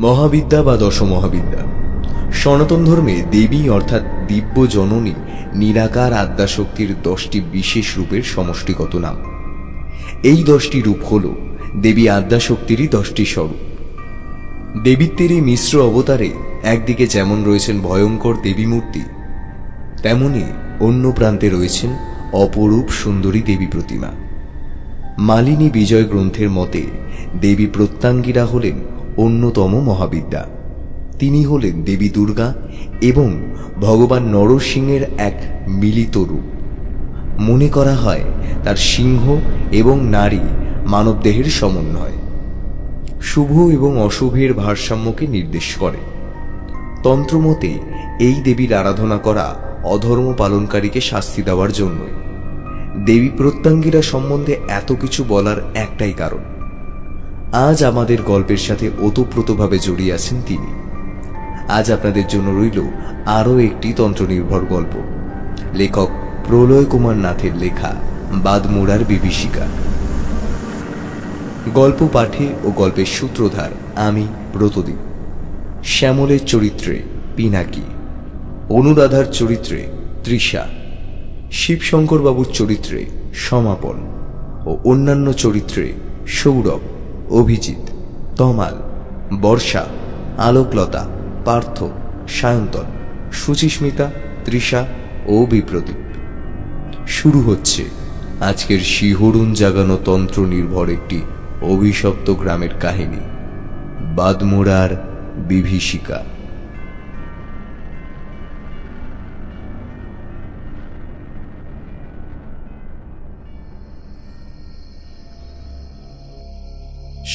মহাবিদ্যা বা দশমহাবিদ্যা সনাতন ধর্মে দেবী অর্থাৎ দিব্য জননী নিরাকার আদ্যাশক্তির 10টি বিশেষ রূপের সমষ্টিগত নাম। এই 10টি রূপ হল দেবী আদ্যাশক্তিরই 10টি স্বরূপ। দেবীত্বের এই মিশ্র অবতারে একদিকে যেমন রয়েছেন ভয়ঙ্কর দেবী মূর্তি, তেমনি অন্য প্রান্তে রয়েছেন অপরূপ সুন্দরী দেবী প্রতিমা। মালিনী বিজয় গ্রন্থের মতে দেবী প্রত্যঙ্গিরা হলেন অন্যতম মহাবিদ্যা। তিনি হলেন দেবী দুর্গা এবং ভগবান নরসিংহের এক মিলিত রূপ। মনে করা হয় তার সিংহ এবং নারী মানবদেহের সমন্বয় শুভ এবং অশুভের ভারসাম্যকে নির্দেশ করে। তন্ত্রমতে এই দেবীর আরাধনা করা অধর্ম পালনকারীকে শাস্তি দেওয়ার জন্যই। দেবী প্রত্যঙ্গিরা সম্বন্ধে এত কিছু বলার একটাই কারণ, আজ আমাদের গল্পের সাথে ওতপ্রোতভাবে জড়িয়ে আছেন তিনি। আজ আপনাদের জন্য রইল আরও একটি তন্ত্রনির্ভর গল্প, লেখক প্রলয় কুমার নাথের লেখা বাদমুড়ার বিভীষিকা। গল্প পাঠে ও গল্পের সূত্রধার আমি ব্রতদীপ। শ্যামলের চরিত্রে পিনাকি, অনুরাধার চরিত্রে তৃষা, শিবশঙ্কর বাবুর চরিত্রে সমাপন ও অন্যান্য চরিত্রে সৌরভ, অভিজিৎ, তমাল, বর্ষা, আলোকলতা, পার্থ, সায়ন্তন, সুচিস্মিতা, তৃষা ও বিপ্রদীপ। শুরু হচ্ছে আজকের শিহরণ জাগানো তন্ত্র নির্ভর একটি অভিশপ্ত গ্রামের কাহিনী, বাদমুড়ার বিভীষিকা।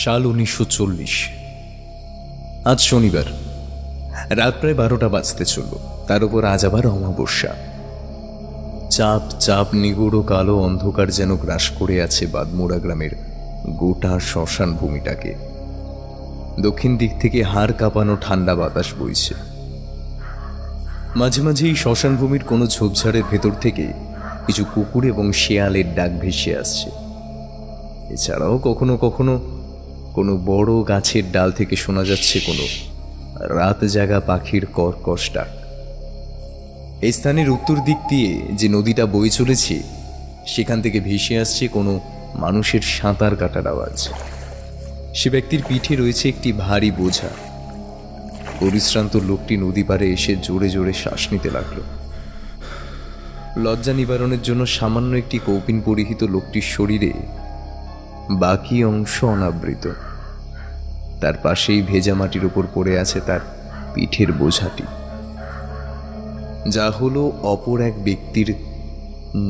সাল 1940। আজ শনিবার, রাত প্রায় 12টা বাজতে চলল। তার উপর আজ আবার অমাবস্যা। চাপ চাপ নিগুড় কালো অন্ধকার যেন গ্রাস করে আছে বাদমুড়া গ্রামের গোটা শ্মশান ভূমিটাকে। দক্ষিণ দিক থেকে হাড় কাঁপানো ঠান্ডা বাতাস বইছে। মাঝে মাঝে এই শ্মশান ভূমির কোনো ঝোপঝাড়ের ভেতর থেকে কিছু কুকুর এবং শেয়ালের ডাক ভেসে আসছে। এছাড়াও কখনো কখনো কোনো বড় গাছের ডাল থেকে শোনা যাচ্ছে কোনো রাত জাগা পাখির কর্কশ ডাক। এই স্থানের উত্তর দিক দিয়ে যে নদীটা বয়ে চলেছে, সেখান থেকে ভেসে আসছে কোনো মানুষের সাঁতার কাটার আওয়াজ। সে ব্যক্তির পিঠে রয়েছে একটি ভারী বোঝা। পরিশ্রান্ত লোকটি নদী পাড়ে এসে জোরে জোরে শ্বাস নিতে লাগলো। লজ্জা নিবারণের জন্য সামান্য একটি কৌপিন পরিহিত লোকটির শরীরে বাকি অংশ অনাবৃত। তার পাশেই ভেজা মাটির উপর পড়ে আছে তার পিঠের বোঝাটি, যা হলো অপর এক ব্যক্তির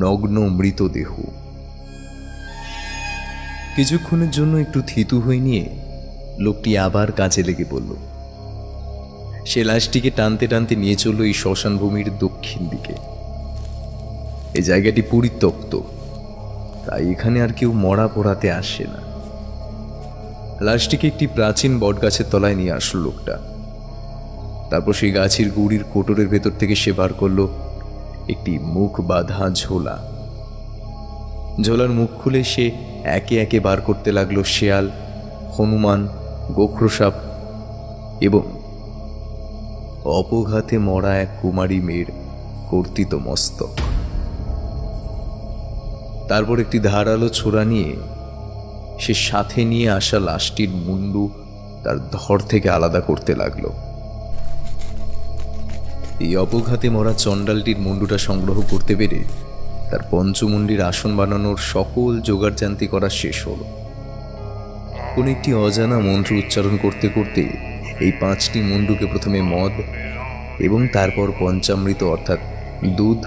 নগ্ন মৃতদেহ। কিছুক্ষণের জন্য একটু থিতু হয়ে নিয়ে লোকটি আবার কাজে লেগে পড়ল। সে লাশটিকে টানতে টানতে নিয়ে চলল এই শ্মশান ভূমির দক্ষিণ দিকে। এই জায়গাটি পরিত্যক্ত, তাই এখানে আর কেউ মরা পোড়াতে আসে না। লাশটিকে একটি প্রাচীন বটগাছের তলায় নিয়ে আসলো লোকটা। তারপর সেই গাছের গুড়ির কোটরের ভেতর থেকে সে বার করলো একটি মুখ বাঁধা ঝোলা। ঝোলার মুখ খুলে সে একে একে বার করতে লাগলো শেয়াল, হনুমান, গোখরসাপ এবং অপঘাতে মরা এক কুমারী মেয়ের কর্তিত মস্তক। তারপর একটি ধারালো ছোরা নিয়ে সে সাথে নিয়ে আসা লাশটির মুন্ডু তার ধড় থেকে আলাদা করতে লাগলো। এই অপঘাতে মরা চণ্ডালটির মুন্ডুটা সংগ্রহ করতে পেরে তার পঞ্চমুণ্ডির আসন বানানোর সকল জোগাড়জান্তি করা শেষ হলো। কোন একটি অজানা মন্ত্র উচ্চারণ করতে করতে এই 5টি মুন্ডুকে প্রথমে মদ এবং তারপর পঞ্চামৃত অর্থাৎ দুধ,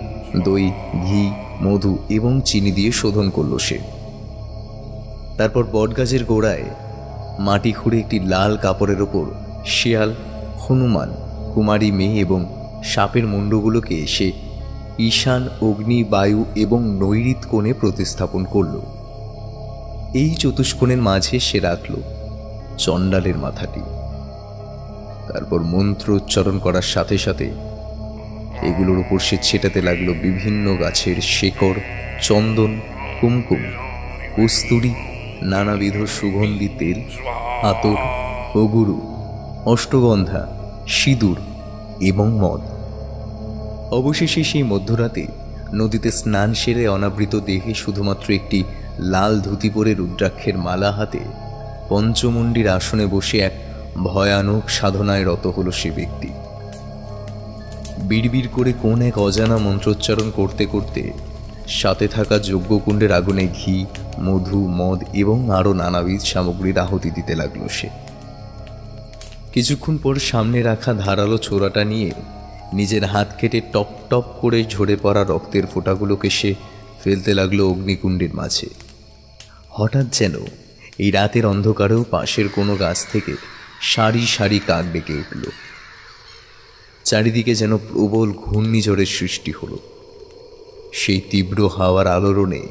দই, ঘি, মধু এবং চিনি দিয়ে শোধন করল সে। তারপর বটগাছের গোড়ায় মাটি খুঁড়ে একটি লাল কাপড়ের ওপর শিয়াল, হনুমান, কুমারী মেয়ে এবং সাপের মুন্ডুগুলোকে সে ঈশান, অগ্নি, বায়ু এবং নৈঋত কোণে প্রতিস্থাপন করল। এই চতুষ্কোণের মাঝে সে রাখল চণ্ডালের মাথাটি। তারপর মন্ত্র উচ্চারণ করার সাথে সাথে এগুলোর উপর সে ছেটাতে লাগলো বিভিন্ন গাছের শেকড়, চন্দন, কুমকুম, কস্তুরী, নানাবিধ সুগন্ধি তেল, আতর, অগুরু ও অষ্টগন্ধা, সিঁদুর এবং মদ। অবশেষে সেই মধ্যরাতে নদীতে স্নান সেরে অনাবৃত দেহে শুধুমাত্র একটি লাল ধুতি পরে রুদ্রাক্ষের মালা হাতে পঞ্চমুণ্ডির আসনে বসে এক ভয়ানক সাধনায় রত হল সে ব্যক্তি। বিড়বিড় করে কোন এক অজানা মন্ত্রোচ্চারণ করতে করতে সাথে থাকা যজ্ঞকুণ্ডের আগুনে ঘি, মধু, মদ এবং আরও নানাবিধ সামগ্রীর আহুতি দিতে লাগল সে। কিছুক্ষণ পর সামনে রাখা ধারালো ছোরাটা নিয়ে নিজের হাত কেটে টপ টপ করে ঝরে পড়া রক্তের ফোঁটাগুলোকে সে ফেলতে লাগলো অগ্নিকুণ্ডের মাঝে। হঠাৎ যেন এই রাতের অন্ধকারেও পাশের কোনো গাছ থেকে সারি সারি কাক ডেকে উঠল। চারিদিকে যেন প্রবল ঘূর্ণিঝড়ের সৃষ্টি হলো। সেই তীব্র হাওয়ার আলোড়নে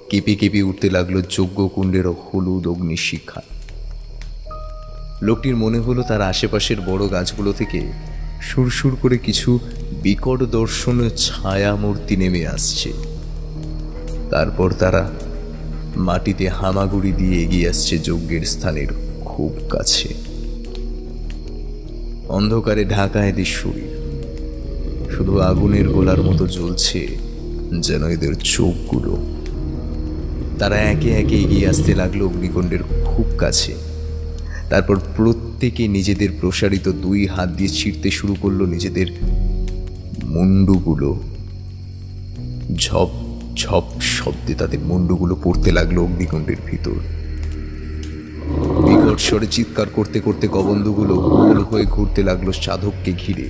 কেঁপে কেঁপে উঠতে লাগলো যজ্ঞকুণ্ডের হলুদ অগ্নিশিখা। লোকটির মনে হলো তার আশেপাশের বড় গাছগুলো থেকে সুরসুর করে কিছু বিকট দর্শন ছায়ামূর্তি নেমে আসছে। তারপর তারা মাটিতে হামাগুড়ি দিয়ে এগিয়ে আসছে যজ্ঞের স্থানের খুব কাছে। অন্ধকারে ঢাকা এদের শরীর, শুধু আগুনের গোলার মতো জ্বলছে যেন এদের চোখগুলো। তারা একে একে এগিয়ে আসতে লাগলো অগ্নিকুণ্ডের খুব কাছে। তারপর প্রত্যেকে নিজেদের প্রসারিত দুই হাত দিয়ে ছিঁড়তে শুরু করলো নিজেদের মুন্ডুগুলো। ঝপ ঝপ শব্দে তাদের মুন্ডুগুলো পড়তে লাগলো অগ্নিকুণ্ডের ভিতর। বিকট স্বরে চিৎকার করতে করতে কবন্ধগুলো গোল হয়ে ঘুরতে লাগলো সাধককে ঘিরে।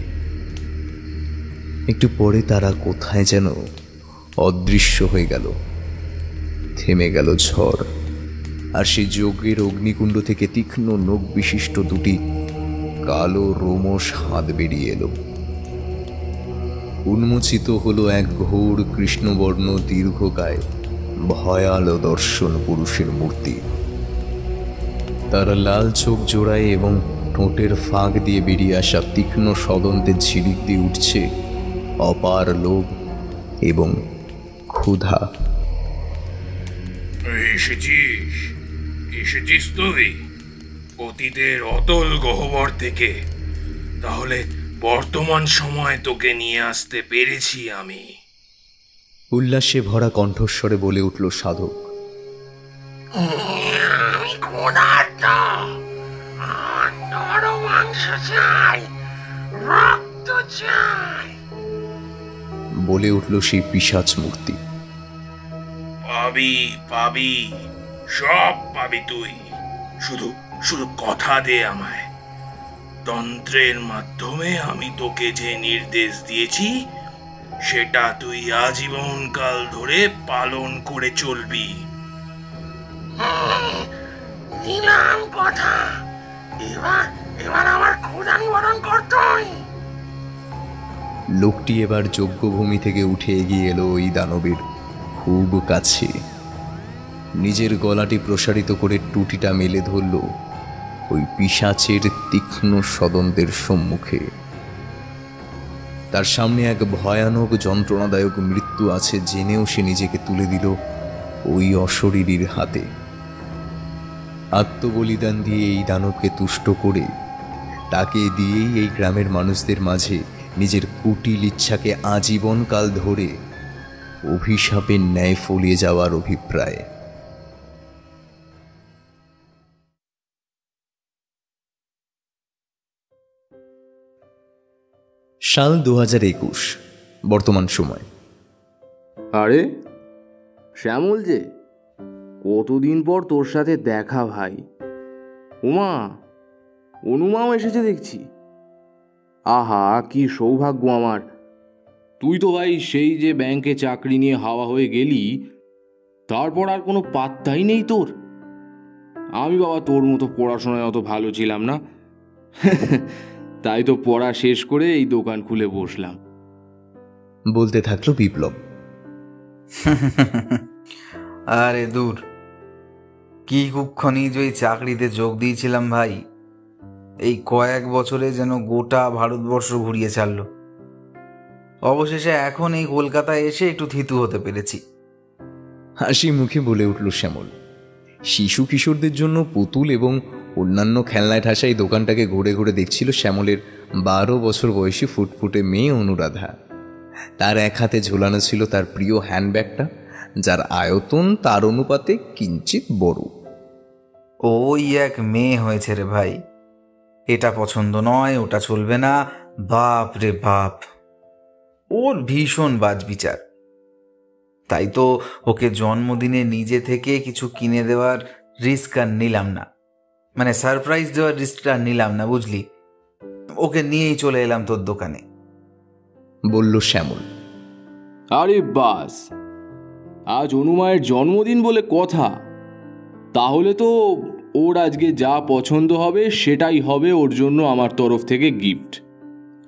একটু পরে তারা কোথায় যেন অদৃশ্য হয়ে গেল। থেমে গেল ঝড়, আর সেই যজ্ঞের অগ্নিকুণ্ড থেকে তীক্ষ্ণ নখ বিশিষ্ট দুটি কালো রোমশ হাত বেরিয়ে এলো। উন্মোচিত হলো এক ঘোর কৃষ্ণবর্ণ দীর্ঘকায় ভয়ালো দর্শন পুরুষের মূর্তি। তার লাল চোখ জোড়ায় এবং ঠোঁটের ফাঁক দিয়ে বেরিয়ে আসা তীক্ষ্ণ সদন্তের ঝিলিক দিয়ে উঠছে অপার লোভ এবং ক্ষুধা। এসেছিস তুই অতীতের অতল গহ্বর থেকে? তাহলে বর্তমান সময় তোকে নিয়ে আসতে পেরেছি আমি। উল্লাসে ভরা কণ্ঠস্বরে বলে উঠল সাধক। আমি ক্ষুধার্ত, মাংস চাই, রক্ত চাই, বলে উঠল সেই পিশাচ মূর্তি। পাবি পাবি, সব পাবি তুই, শুধু শুধু কথা দে আমায়। তন্ত্রের মাধ্যমে আমি তোকে যে নির্দেশ দিয়েছি সেটা তুই আজীবন কাল ধরে পালন করে চলবি। দিলাম কথা, এবার আমার ক্ষুধা নিবারণ করতেই। লোকটি এবার যজ্ঞভূমি থেকে উঠে এগিয়ে এলো ওই দানবের খুব কাছে। নিজের গলাটি প্রসারিত করে টুটিটা মেলে ধরল ওই পিশাচের তীক্ষ্ণ সদন্তের সম্মুখে। তার সামনে এক ভয়ানক যন্ত্রণাদায়ক মৃত্যু আছে জেনেও সে নিজেকে তুলে দিল ওই অশরীরীর হাতে। আত্মবলিদান দিয়ে এই দানবকে তুষ্ট করে তাকে দিয়েই এই গ্রামের মানুষদের মাঝে নিজের কুটিল ইচ্ছাকে আজীবনকাল ধরে অভিশাপের ন্যায় ফলিয়ে যাওয়ার অভিপ্রায়। সাল 2021, বর্তমান সময়। আরে শ্যামল যে, কতদিন পর তোর সাথে দেখা ভাই। উমা, অনুমাও এসেছে দেখছি। আহা, কি সৌভাগ্য আমার। তুই তো ভাই সেই যে ব্যাংকে চাকরি নিয়ে হাওয়া হয়ে গেলি, তারপর আর কোনো পাত্তাই নেই তোর। আমি বাবা তোর মতো পড়াশোনায় অত ভালো ছিলাম না, তাই তো পড়া শেষ করে এই দোকান খুলে বসলাম, বলতে থাকলো বিপ্লব। আরে দূর, কি কুক্ষণই যে চাকরিতে যোগ দিয়েছিলাম ভাই, এই কয়েক বছরে যেন গোটা ভারতবর্ষ ঘুরিয়ে ছাড়ল। অবশেষে এখন এই কলকাতায় এসে একটু থিতু হতে পেরেছি। হাসি মুখে বলে উঠল শ্যামল। শিশু কিশোরদের জন্য পুতুল এবং অন্যান্য খেলনায় ঠাসা এই দোকানটাকে ঘুরে ঘুরে দেখছিল শ্যামলের 12 বছর বয়সী ফুটফুটে মেয়ে অনুরাধা। তার এক হাতে ঝুলানো ছিল তার প্রিয় হ্যান্ডব্যাগটা, যার আয়তন তার অনুপাতে কিঞ্চিত বড়। ওই এক মেয়ে হয়েছে রে ভাই, এটা পছন্দ নয়, ওটা চলবে না, বাপ রে বাপ, ওর ভীষণ বাজবিচার। তাই তো ওকে জন্মদিনে নিজে থেকে কিছু কিনে দেওয়ার রিস্ক আর নিলাম না, মানে সারপ্রাইজ দেওয়ার রিস্কটা আর নিলাম না, বুঝলি। ওকে নিয়েই চলে এলাম তোর দোকানে, বলল শ্যামল। আরে বাস, আজ অনুমায়ের জন্মদিন বলে কথা, তাহলে তো ওর আজকে যা পছন্দ হবে সেটাই হবে ওর জন্য আমার তরফ থেকে গিফট।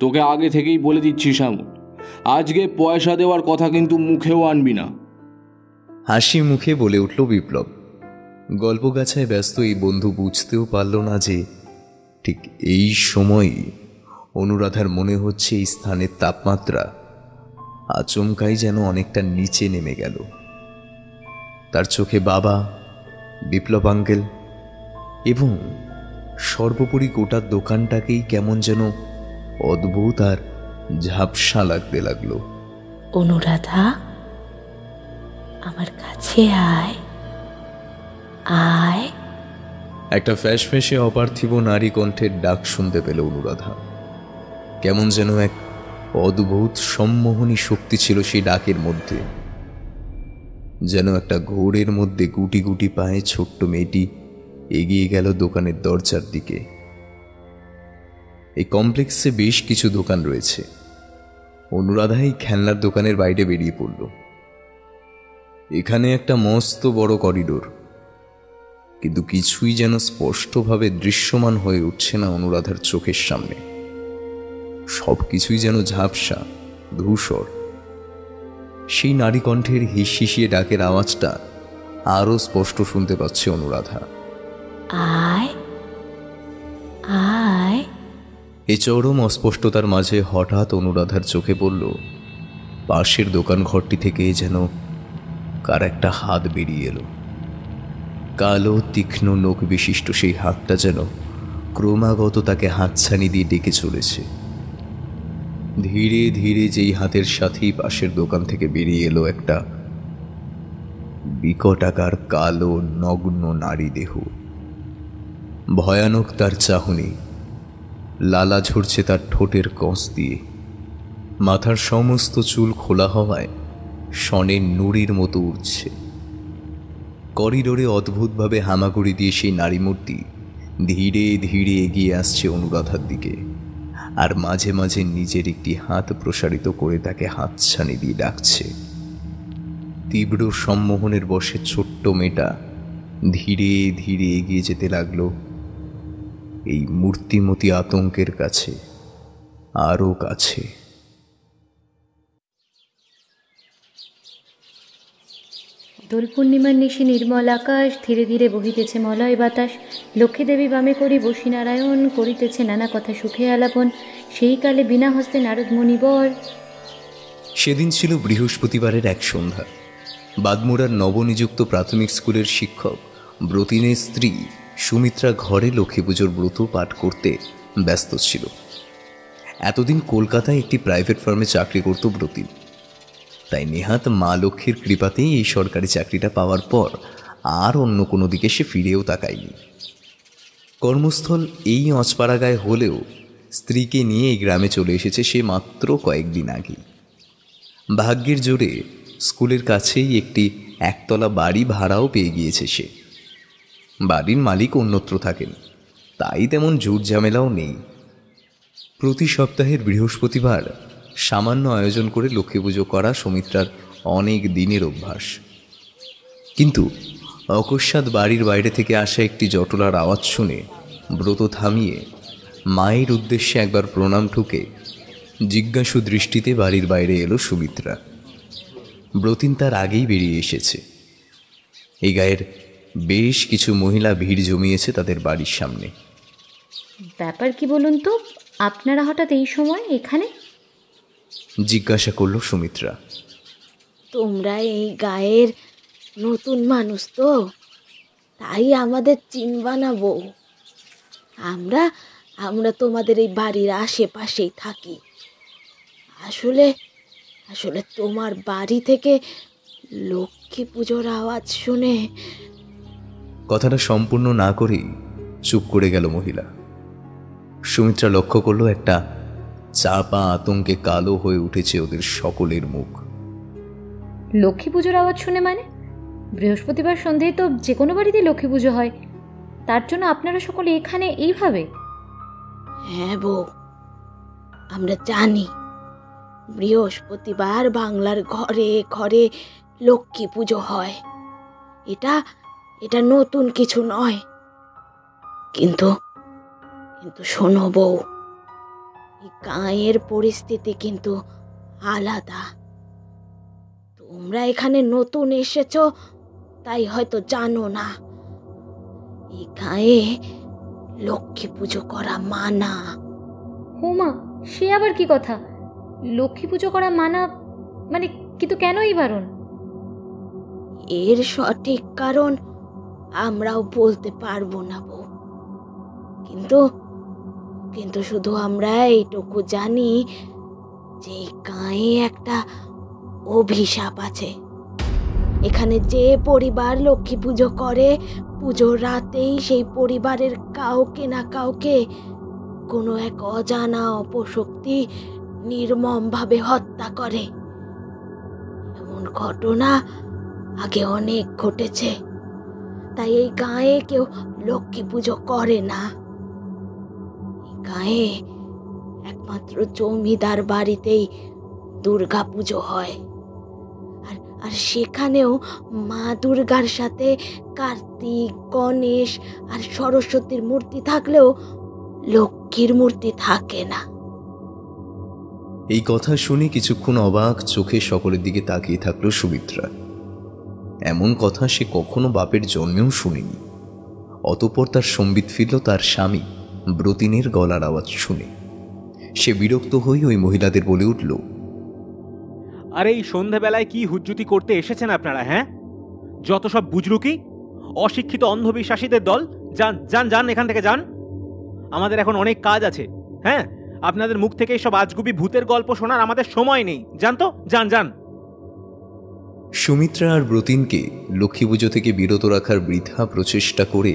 তোকে আগে থেকেই বলে দিচ্ছি শ্যামল, আজকে পয়সা দেওয়ার কথা কিন্তু মুখেও আনবি না। হাসি মুখে বলে উঠল বিপ্লব। গল্পগাছায় ব্যস্ত এই বন্ধু বুঝতেও পারল না যে ঠিক এই সময়ই অনুরাধার মনে হচ্ছে এই স্থানের তাপমাত্রা আচমকাই যেন অনেকটা নিচে নেমে গেল। তার চোখে বাবা, বিপ্লব আঙ্কেল এবং সর্বোপরি গোটা দোকানটাকেই কেমন যেন অদ্ভুত আর ঝাপসা লাগতে লাগলো। অনুরাধা, আমার কাছে আয় আয়। একটা ফ্যাঁসে অপার্থিব নারী কণ্ঠের ডাক শুনতে পেল অনুরাধা। কেমন যেন এক অদ্ভুত সম্মোহনী শক্তি ছিল সেই ডাকের মধ্যে। যেন একটা ঘোরের মধ্যে গুটি গুটি পায়ে ছোট্ট মেয়েটি এগিয়ে গেল দোকানের দরজার দিকে। এই কমপ্লেক্সে বেশ কিছু দোকান রয়েছে। অনুরাধা এই খেলনার দোকানের বাইরে বেরিয়ে পড়ল। এখানে একটা মস্ত বড় করিডোর, কিন্তু কিছুই যেন স্পষ্টভাবে দৃশ্যমান হয়ে উঠছে না অনুরাধার চোখের সামনে। সবকিছুই যেন ঝাপসা, ধূসর। সেই নারী কণ্ঠের হিসিয়ে ডাকের আওয়াজটা আরো স্পষ্ট শুনতে পাচ্ছে অনুরাধা। আয় আয়। এই চরম অস্পষ্টতার মাঝে হঠাৎ অনুরাধার চোখে পড়ল পাশের দোকান ঘরটি থেকে যেন কার একটা হাত বেরিয়ে এলো। কালো তীক্ষ্ণ নখ বিশিষ্ট সেই হাতটা যেন ক্রমাগত তাকে হাতছানি দিয়ে ডেকে চলেছে। ধীরে ধীরে যেই হাতের সাথেই পাশের দোকান থেকে বেরিয়ে এলো একটা বিকটাকার কালো নগ্ন নারী দেহ। ভয়ানক তার চাহনি, লালা ঝরছে তার ঠোঁটের কষ দিয়ে। মাথার সমস্ত চুল খোলা হওয়ায় শনের নুড়ির মতো উঠছে। করিডোরে অদ্ভুতভাবে হামাগুড়ি দিয়ে সেই নারী মূর্তি ধীরে ধীরে এগিয়ে আসছে অনুরাধার দিকে, আর মাঝে মাঝে নিজের একটি হাত প্রসারিত করে তাকে হাতছানি দিয়ে ডাকছে। তীব্র সম্মোহনের বশে ছোট্ট মেয়েটা ধীরে ধীরে এগিয়ে যেতে লাগলো এই মূর্তিমতী আতঙ্কের কাছে, আরো কাছে। দোল পূর্ণিমার নিশি নির্মল আকাশ, ধীরে ধীরে বহিতেছে মলয় বাতাস। লক্ষ্মীদেবী বামে করি বসি নারায়ণ, করিতেছে নানা কথা সুখে আলাপন। সেই কালে বিনা হস্তে নারদ মুনিবর। সেদিন ছিল বৃহস্পতিবারের এক সন্ধ্যা। বাদমুড়ার নবনিযুক্ত প্রাথমিক স্কুলের শিক্ষক ব্রতিনের স্ত্রী সুমিত্রা ঘরে লক্ষ্মী পুজোর ব্রত পাঠ করতে ব্যস্ত ছিল। এতদিন কলকাতায় একটি প্রাইভেট ফার্মে চাকরি করত ব্রতিন, তাই নেহাত মা লক্ষ্মীর কৃপাতেই এই সরকারি চাকরিটা পাওয়ার পর আর অন্য কোনো দিকে সে ফিরেও তাকায়নি। কর্মস্থল এই অঁচপাড়াগায় হলেও স্ত্রীকে নিয়ে এই গ্রামে চলে এসেছে সে মাত্র কয়েকদিন আগে। ভাগ্যের জোরে স্কুলের কাছেই একটি একতলা বাড়ি ভাড়াও পেয়ে গিয়েছে সে। বাড়ির মালিক অন্যত্র থাকেন, তাই তেমন ঝুট ঝামেলাও নেই। প্রতি সপ্তাহের বৃহস্পতিবার সামান্য আয়োজন করে লক্ষ্মী পুজো করা সুমিত্রার অনেক দিনের অভ্যাস। কিন্তু অকস্মাৎ বাড়ির বাইরে থেকে আসা একটি জটলার আওয়াজ শুনে ব্রত থামিয়ে মায়ের উদ্দেশ্যে একবার প্রণাম ঠুকে জিজ্ঞাসু দৃষ্টিতে বাড়ির বাইরে এলো সুমিত্রা। ব্রতিন তার আগেই বেরিয়ে এসেছে। এই গায়ের বেশ কিছু মহিলা ভিড় জমিয়েছে তাদের বাড়ির সামনে। ব্যাপার কি বলুন তো, আপনারা হঠাৎ এই সময় এখানে? জিজ্ঞাসা করল সুমিত্রা। তোমরা এই গায়ের নতুন মানুষ তো, তাই আমাদের চিনবা না বউ। আমরা আমরা তোমাদের এই বাড়ির আশেপাশেই থাকি। আসলে আসলে তোমার বাড়ি থেকে লক্ষ্মী পুজোর আওয়াজ শুনে কথাটা সম্পূর্ণ না করেই চুপ করে গেল মহিলা। সুমিত্রা লক্ষ্য করলো একটা চাপা আতঙ্কে কালো হয়ে উঠেছে ওদের সকলের মুখ। লক্ষ্মী পুজোর আওয়াজ শুনে মানে? বৃহস্পতিবার সন্ধ্যেই তো যে কোনো বাড়িতে লক্ষ্মী পুজো হয়, তার জন্য আপনারা সকলে এখানে এইভাবে? হ্যাঁ বউ, আমরা জানি বৃহস্পতিবার বাংলার ঘরে ঘরে লক্ষ্মী পুজো হয়। এটা এটা নতুন কিছু নয়, কিন্তু কিন্তু শোনো বউ, এই গাঁয়ের পরিস্থিতি কিন্তু আলাদা। তোমরা এখানে নতুন এসেছো তাই হয়তো জানো না, এই গাঁয়ে লক্ষ্মী পুজো করা মানা। হোমা, সে আবার কি কথা? লক্ষ্মী পুজো করা মানা মানে? কিন্তু কেন এই বারণ? এর সঠিক কারণ আমরাও বলতে পারবো না বউ, কিন্তু কিন্তু শুধু আমরা এইটুকু জানি যে এই গাঁয়ে একটা অভিশাপ আছে। এখানে যে পরিবার লক্ষ্মী পুজো করে, পুজোর রাতেই সেই পরিবারের কাউকে না কাউকে কোনো এক অজানা অপশক্তি নির্মমভাবে হত্যা করে। এমন ঘটনা আগে অনেক ঘটেছে, তাই এই গাঁয়ে কেউ লক্ষ্মী পুজো করে না। এই গাঁয়ে একমাত্র জমিদার বাড়িতেই দুর্গা পুজো হয়, আর সেখানেও মা দুর্গার সাথে কার্তিক, গণেশ আর সরস্বতীর মূর্তি থাকলেও লক্ষ্মীর মূর্তি থাকে না। এই কথা শুনে কিছুক্ষণ অবাক চোখে সকলের দিকে তাকিয়ে থাকলো সুমিত্রা। এমন কথা সে কখনো বাপের জন্মেও শুনেনি। অতঃপর তার সম্বিত ফিরল তার স্বামী ব্রতিনের গলার আওয়াজ শুনে। সে বিরক্ত হয়ে ওই মহিলাদের বলে উঠল, আর এই সন্ধ্যাবেলায় কি হুজ্জুতি করতে এসেছেন আপনারা? হ্যাঁ, যত সব বুজরুকি, অশিক্ষিত অন্ধবিশ্বাসীদের দল। যান যান যান, এখান থেকে যান। আমাদের এখন অনেক কাজ আছে। হ্যাঁ, আপনাদের মুখ থেকে সব আজগুবি ভূতের গল্প শোনার আমাদের সময় নেই। যান তো, যান যান। সুমিত্রা আর ব্রতিনকে লক্ষ্মী পুজো থেকে বিরত রাখার বৃথা প্রচেষ্টা করে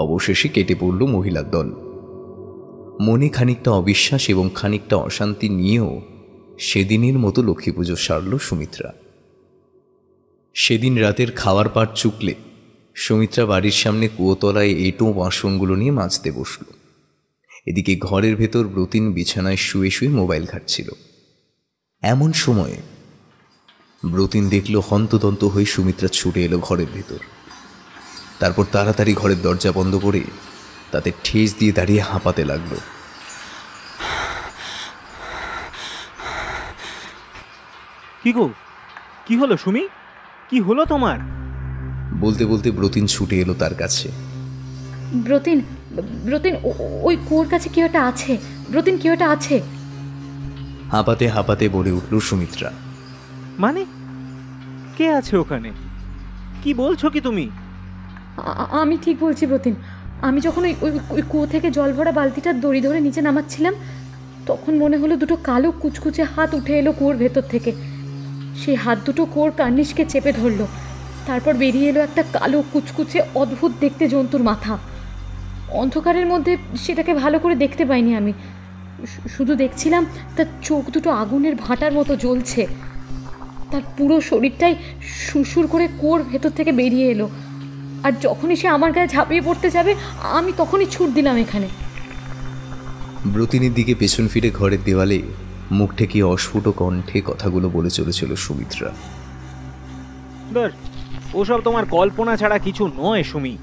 অবশেষে কেটে পড়ল মহিলার দল। মনে খানিকটা অবিশ্বাস এবং খানিকটা অশান্তি নিয়েও সেদিনের মতো লক্ষ্মী পুজো সারল সুমিত্রা। সেদিন রাতের খাওয়ার পাট চুকলে সুমিত্রা বাড়ির সামনে কুয়োতলায় এঁটো বাসনগুলো নিয়ে মাজতে বসল। এদিকে ঘরের ভেতর ব্রতিন বিছানায় শুয়ে শুয়ে মোবাইল ঘাঁটছিল। এমন সময়ে ব্রতিন দেখল হন্তদন্ত হয়ে সুমিত্রা ছুটে এলো ঘরের ভেতর। তারপর তাড়াতাড়ি ঘরের দরজা বন্ধ করে তাতে ঠেস দিয়ে দাঁড়িয়ে হাঁপাতে লাগলো। কি গো, কি হলো সুমি? কি হলো তোমার? বলতে বলতে ব্রতিন ছুটে এলো তার কাছে। ব্রতিন, ব্রতিন, ওই কুয়োর কাছে কেউ একটা আছে। ব্রতিন, কেউ একটা আছে। হাঁপাতে হাঁপাতে বলে উঠল সুমিত্রা। মানে কে আছে ওখানে? কি বলছো কি তুমি? আমি ঠিক বলছি ব্রতিন। আমি যখন ওই কুয়ো থেকে জল ভরা বালতিটা দড়ি ধরে নিচে নামাচ্ছিলাম, তখন মনে হলো দুটো কালো কুচকুচে হাত উঠে এলো কুয়োর ভেতর থেকে। সেই হাত দুটো কুয়োর কার্নিশকে চেপে ধরলো। তারপর বেরিয়ে এলো একটা কালো কুচকুচে অদ্ভুত দেখতে জন্তুর মাথা। অন্ধকারের মধ্যে সেটাকে ভালো করে দেখতে পাইনি আমি, শুধু দেখছিলাম তার চোখ দুটো আগুনের ভাঁটার মতো জ্বলছে। তার পুরো শরীরটাই সুরসুর করে কুয়োর ভেতর থেকে বেরিয়ে এলো। আর যখনই সে আমার গায়ে ঝাঁপিয়ে পড়তে যাবে, আমি তখনই ছুট দিলাম এখানে। ব্রতিনের দিকে পেছন ফিরে ঘরের দেওয়ালে মুখ ঠেকিয়ে অস্ফুট কণ্ঠে কথাগুলো বলে চলেছিল সুমিত্রা। ওসব তোমার কল্পনা ছাড়া কিছু নয় সুমি।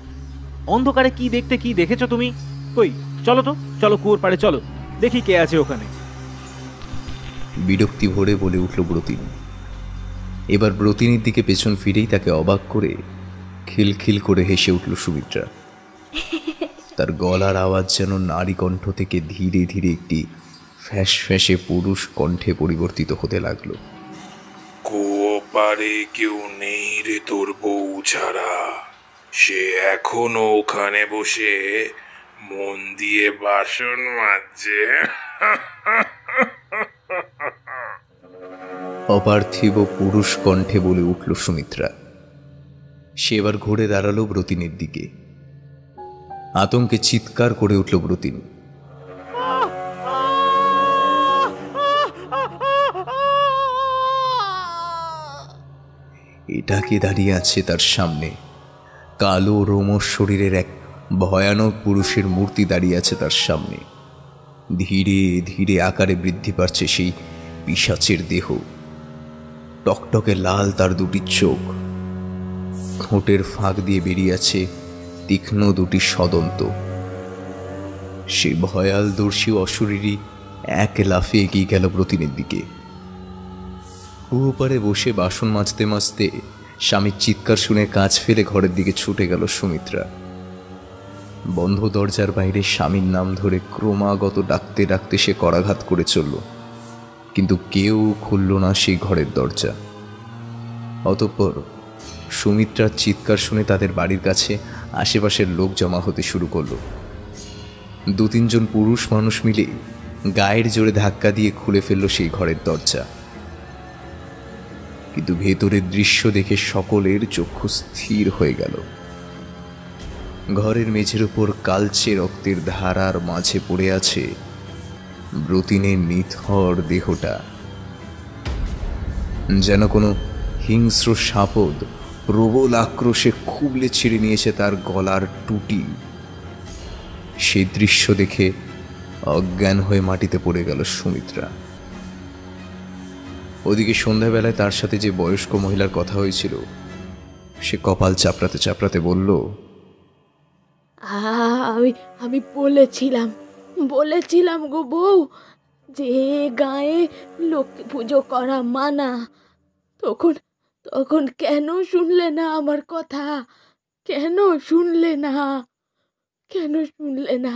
অন্ধকারে কি দেখতে কি দেখেছো তুমি? কই, চলো তো, চলো কুয়োর পাড়ে চলো, দেখি কে আছে ওখানে। বিরক্তি ভরে বলে উঠল ব্রতিন। এবার ব্রতিনের দিকে পেছন ফিরেই তাকে অবাক করে খিলখিল করে হেসে উঠল সুমিত্রা। তার গলার আওয়াজ যেন নারী কণ্ঠ থেকে ধীরে ধীরে একটি ফ্যাঁস ফ্যাঁসে পুরুষ কণ্ঠে পরিবর্তিত হতে লাগলো। কুয়ো পারে কেউ নেই রে তোর বউ ছাড়া। সে এখনো ওখানে বসে মন দিয়ে বাসন মাজছে। অপার্থিব পুরুষ কণ্ঠে বলে উঠল সুমিত্রা। সে এবার ঘুরে দাঁড়ালো ব্রতিনের দিকে। আতঙ্কে চিৎকার করে উঠল ব্রতিন। এটাকে দাঁড়িয়ে আছে তার সামনে। কালো রোমশ শরীরের এক ভয়ানক পুরুষের মূর্তি দাঁড়িয়ে আছে তার সামনে। ধীরে ধীরে আকারে বৃদ্ধি পাচ্ছে সেই পিশাচের দেহ। টকটকে লাল তার দুটি চোখ, ঠোঁটের ফাঁক দিয়ে বেরিয়ে আছে তীক্ষ্ণ দুটি সদন্ত। সেই ভয়ালদর্শী অশরীরী এক লাফে এগিয়ে গেল ব্রতিনের দিকে। কুয়োপারে বসে বাসন মাজতে মাজতে স্বামীর চিৎকার শুনে কাজ ফেলে ঘরের দিকে ছুটে গেল সুমিত্রা। বন্ধ দরজার বাইরে স্বামীর নাম ধরে ক্রমাগত ডাকতে ডাকতে সে করাঘাত করে চলল, কিন্তু কেউ খুলল না সেই ঘরের দরজা। অতঃপর সুমিত্রার চিৎকার শুনে তাদের বাড়ির কাছে আশেপাশের লোক জমা হতে শুরু করল। 2-3 জন পুরুষ মানুষ মিলে গায়ের জোরে ধাক্কা দিয়ে খুলে ফেলল সেই ঘরের দরজা। কিন্তু ভেতরের দৃশ্য দেখে সকলের চক্ষু স্থির হয়ে গেল। ঘরের মেঝের উপর কালচে রক্তের ধারার মাঝে পড়ে আছে ব্রতিনের নিথর দেহটা। যেন কোনো হিংস্র সাপদ প্রবল আক্রোশে খুবলে ছিঁড়ে নিয়েছে তার গলার টুটি। সেই দৃশ্য দেখে অজ্ঞান হয়ে মাটিতে পড়ে গেল সুমিত্রা। ওদিকে সন্ধ্যাবেলায় তার সাথে যে বয়স্ক মহিলার কথা হয়েছিল, সে কপাল চাপড়াতে চাপড়াতে বলল, আমি বলেছিলাম গো বউ, যে গায়ে লক্ষ্মী পুজো করা মানা। তখন কেন শুনলে না আমার কথা? কেন শুনলে না?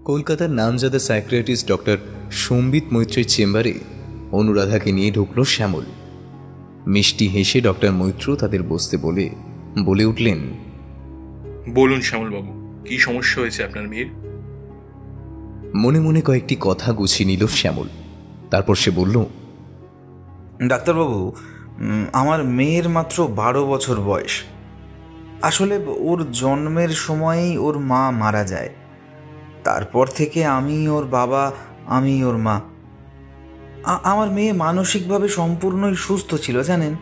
কলকাতার নামজাদা সাইকিয়াট্রিস্ট ডক্টর সম্বিত মৈত্রের চেম্বারে অনুরাধাকে নিয়ে ঢুকল শ্যামল। মিষ্টি হেসে ডক্টর মৈত্র তাদের বসতে বলে উঠলেন, বলুন শ্যামলবাবু, কি সমস্যা হয়েছে আপনার মেয়ের? মনে মনে কয়েকটি কথা গুছিয়ে নিল শ্যামল। তারপর সে বলল, ডাক্তারবাবু, আমার মেয়ের মাত্র 12 বছর বয়স। আসলে ওর জন্মের সময়েই ওর মা মারা যায়। তারপর থেকে আমি ওর বাবা, আমি ওর মা। আমার মেয়ে মানসিকভাবে সম্পূর্ণই সুস্থ ছিল জানেন।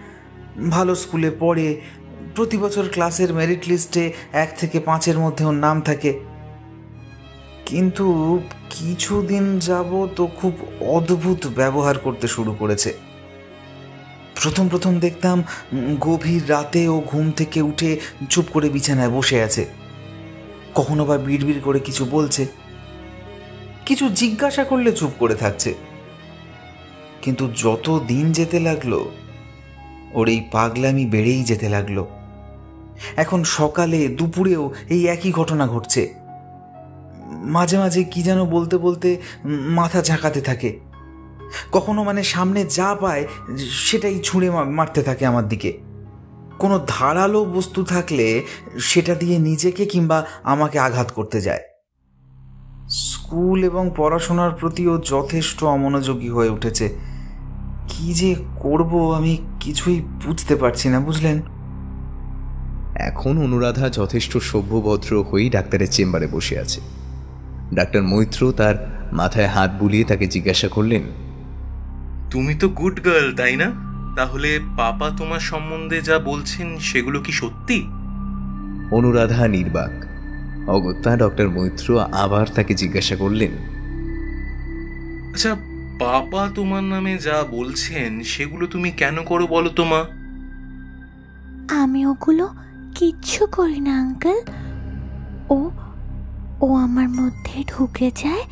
ভালো স্কুলে পড়ে, প্রতি বছর ক্লাসের মেরিট লিস্টে 1 থেকে 5-এর মধ্যে ওর নাম থাকে। কিন্তু কিছুদিন যাবত ও খুব অদ্ভুত ব্যবহার করতে শুরু করেছে। প্রথম দেখতাম গভীর রাতে ও ঘুম থেকে উঠে চুপ করে বিছানায় বসে আছে, কখনো বা বিড়বিড় করে কিছু বলছে, কিছু জিজ্ঞাসা করলে চুপ করে থাকছে। কিন্তু যত দিন যেতে লাগলো ওর এই পাগলামি বেড়েই যেতে লাগলো। এখন সকালে দুপুরেও এই একই ঘটনা ঘটছে। মাঝে মাঝে কি যেন বলতে বলতে মাথা ঝাঁকাতে থাকে, কখনো মানে সামনে যা পায় সেটাই ছুঁড়ে মারতে থাকে আমার দিকে। কোনো ধারালো বস্তু থাকলে সেটা দিয়ে নিজেকে কিংবা আমাকে আঘাত করতে যায়। স্কুল এবং পড়াশোনার প্রতিও যথেষ্ট অমনোযোগী হয়ে উঠেছে। কি যে করব আমি কিছুই বুঝতে পারছি না, বুঝলেন? এখন অনুরাধা যথেষ্ট সভ্যভদ্র হয়েই ডাক্তারের চেম্বারে বসে আছে। ডাক্তার মৈত্র তার মাথায় হাত বুলিয়ে তাকে জিজ্ঞাসা করলেন, তুমি তো গুড গার্ল, তাই না? তাহলে পাপা তোমার সম্বন্ধে যা বলছেন সেগুলো কি সত্যি? অনুরাধা নির্বাক। অগত্যা ডক্টর মৈত্র আবার তাকে জিজ্ঞাসা করলেন, আচ্ছা, পাপা তোমার নামে যা বলছেন সেগুলো তুমি কেন করো বলো তো মা? আমি ওগুলো কিচ্ছু করি না আঙ্কেল। ও আমার মধ্যে ঢুকে যায়,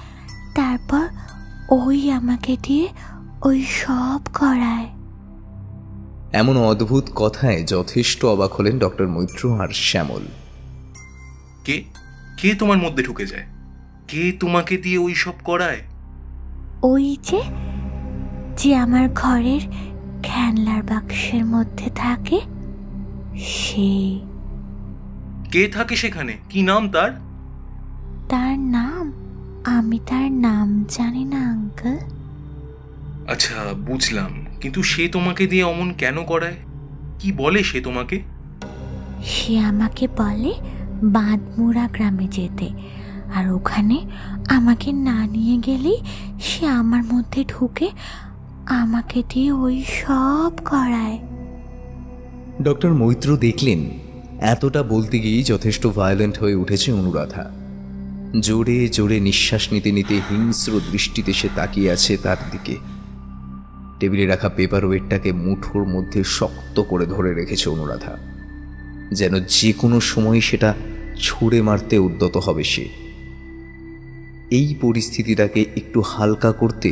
তারপর ওই আমাকে দিয়ে ওই সব করায়। এমন অদ্ভুত কথায় যথেষ্ট অবাক হলেন ডক্টর মৈত্র আর শ্যামল। কে তোমার মধ্যে ঢুকে যায়? কে তোমাকে দিয়ে ওই সব করায়? ওই যে আমার ঘরের খেলনার বাক্সের মধ্যে থাকে সে। কে থাকে সেখানে? কি নাম তার? তার নাম? আমি তার নাম জানি না আঙ্কেল। আচ্ছা, বুঝলাম, কিন্তু সে তোমাকে দিয়ে অমন কেন করায়? কি বলে সে তোমাকে? সে আমাকে বলে বাঁধমুড়া গ্রামে যেতে, আর ওখানে আমাকে না নিয়ে গেলেই সে আমার মধ্যে ঢুকে আমাকে দিয়ে ওই সব করায়। ডক্টর মৈত্র দেখলেন এতটা বলতে গিয়েই যথেষ্ট ভায়োলেন্ট হয়ে উঠেছে অনুরাধা। জোরে জোরে নিঃশ্বাস নিতে নিতে হিংস্র দৃষ্টিতে সে তাকিয়ে আছে তার দিকে। টেবিলে রাখা পেপার ওয়েটটাকে মুঠোর মধ্যে শক্ত করে ধরে রেখেছে অনুরাধা, যেন যে কোনো সময় সেটা ছুঁড়ে মারতে উদ্যত হবে সে। এই পরিস্থিতিটাকে একটু হালকা করতে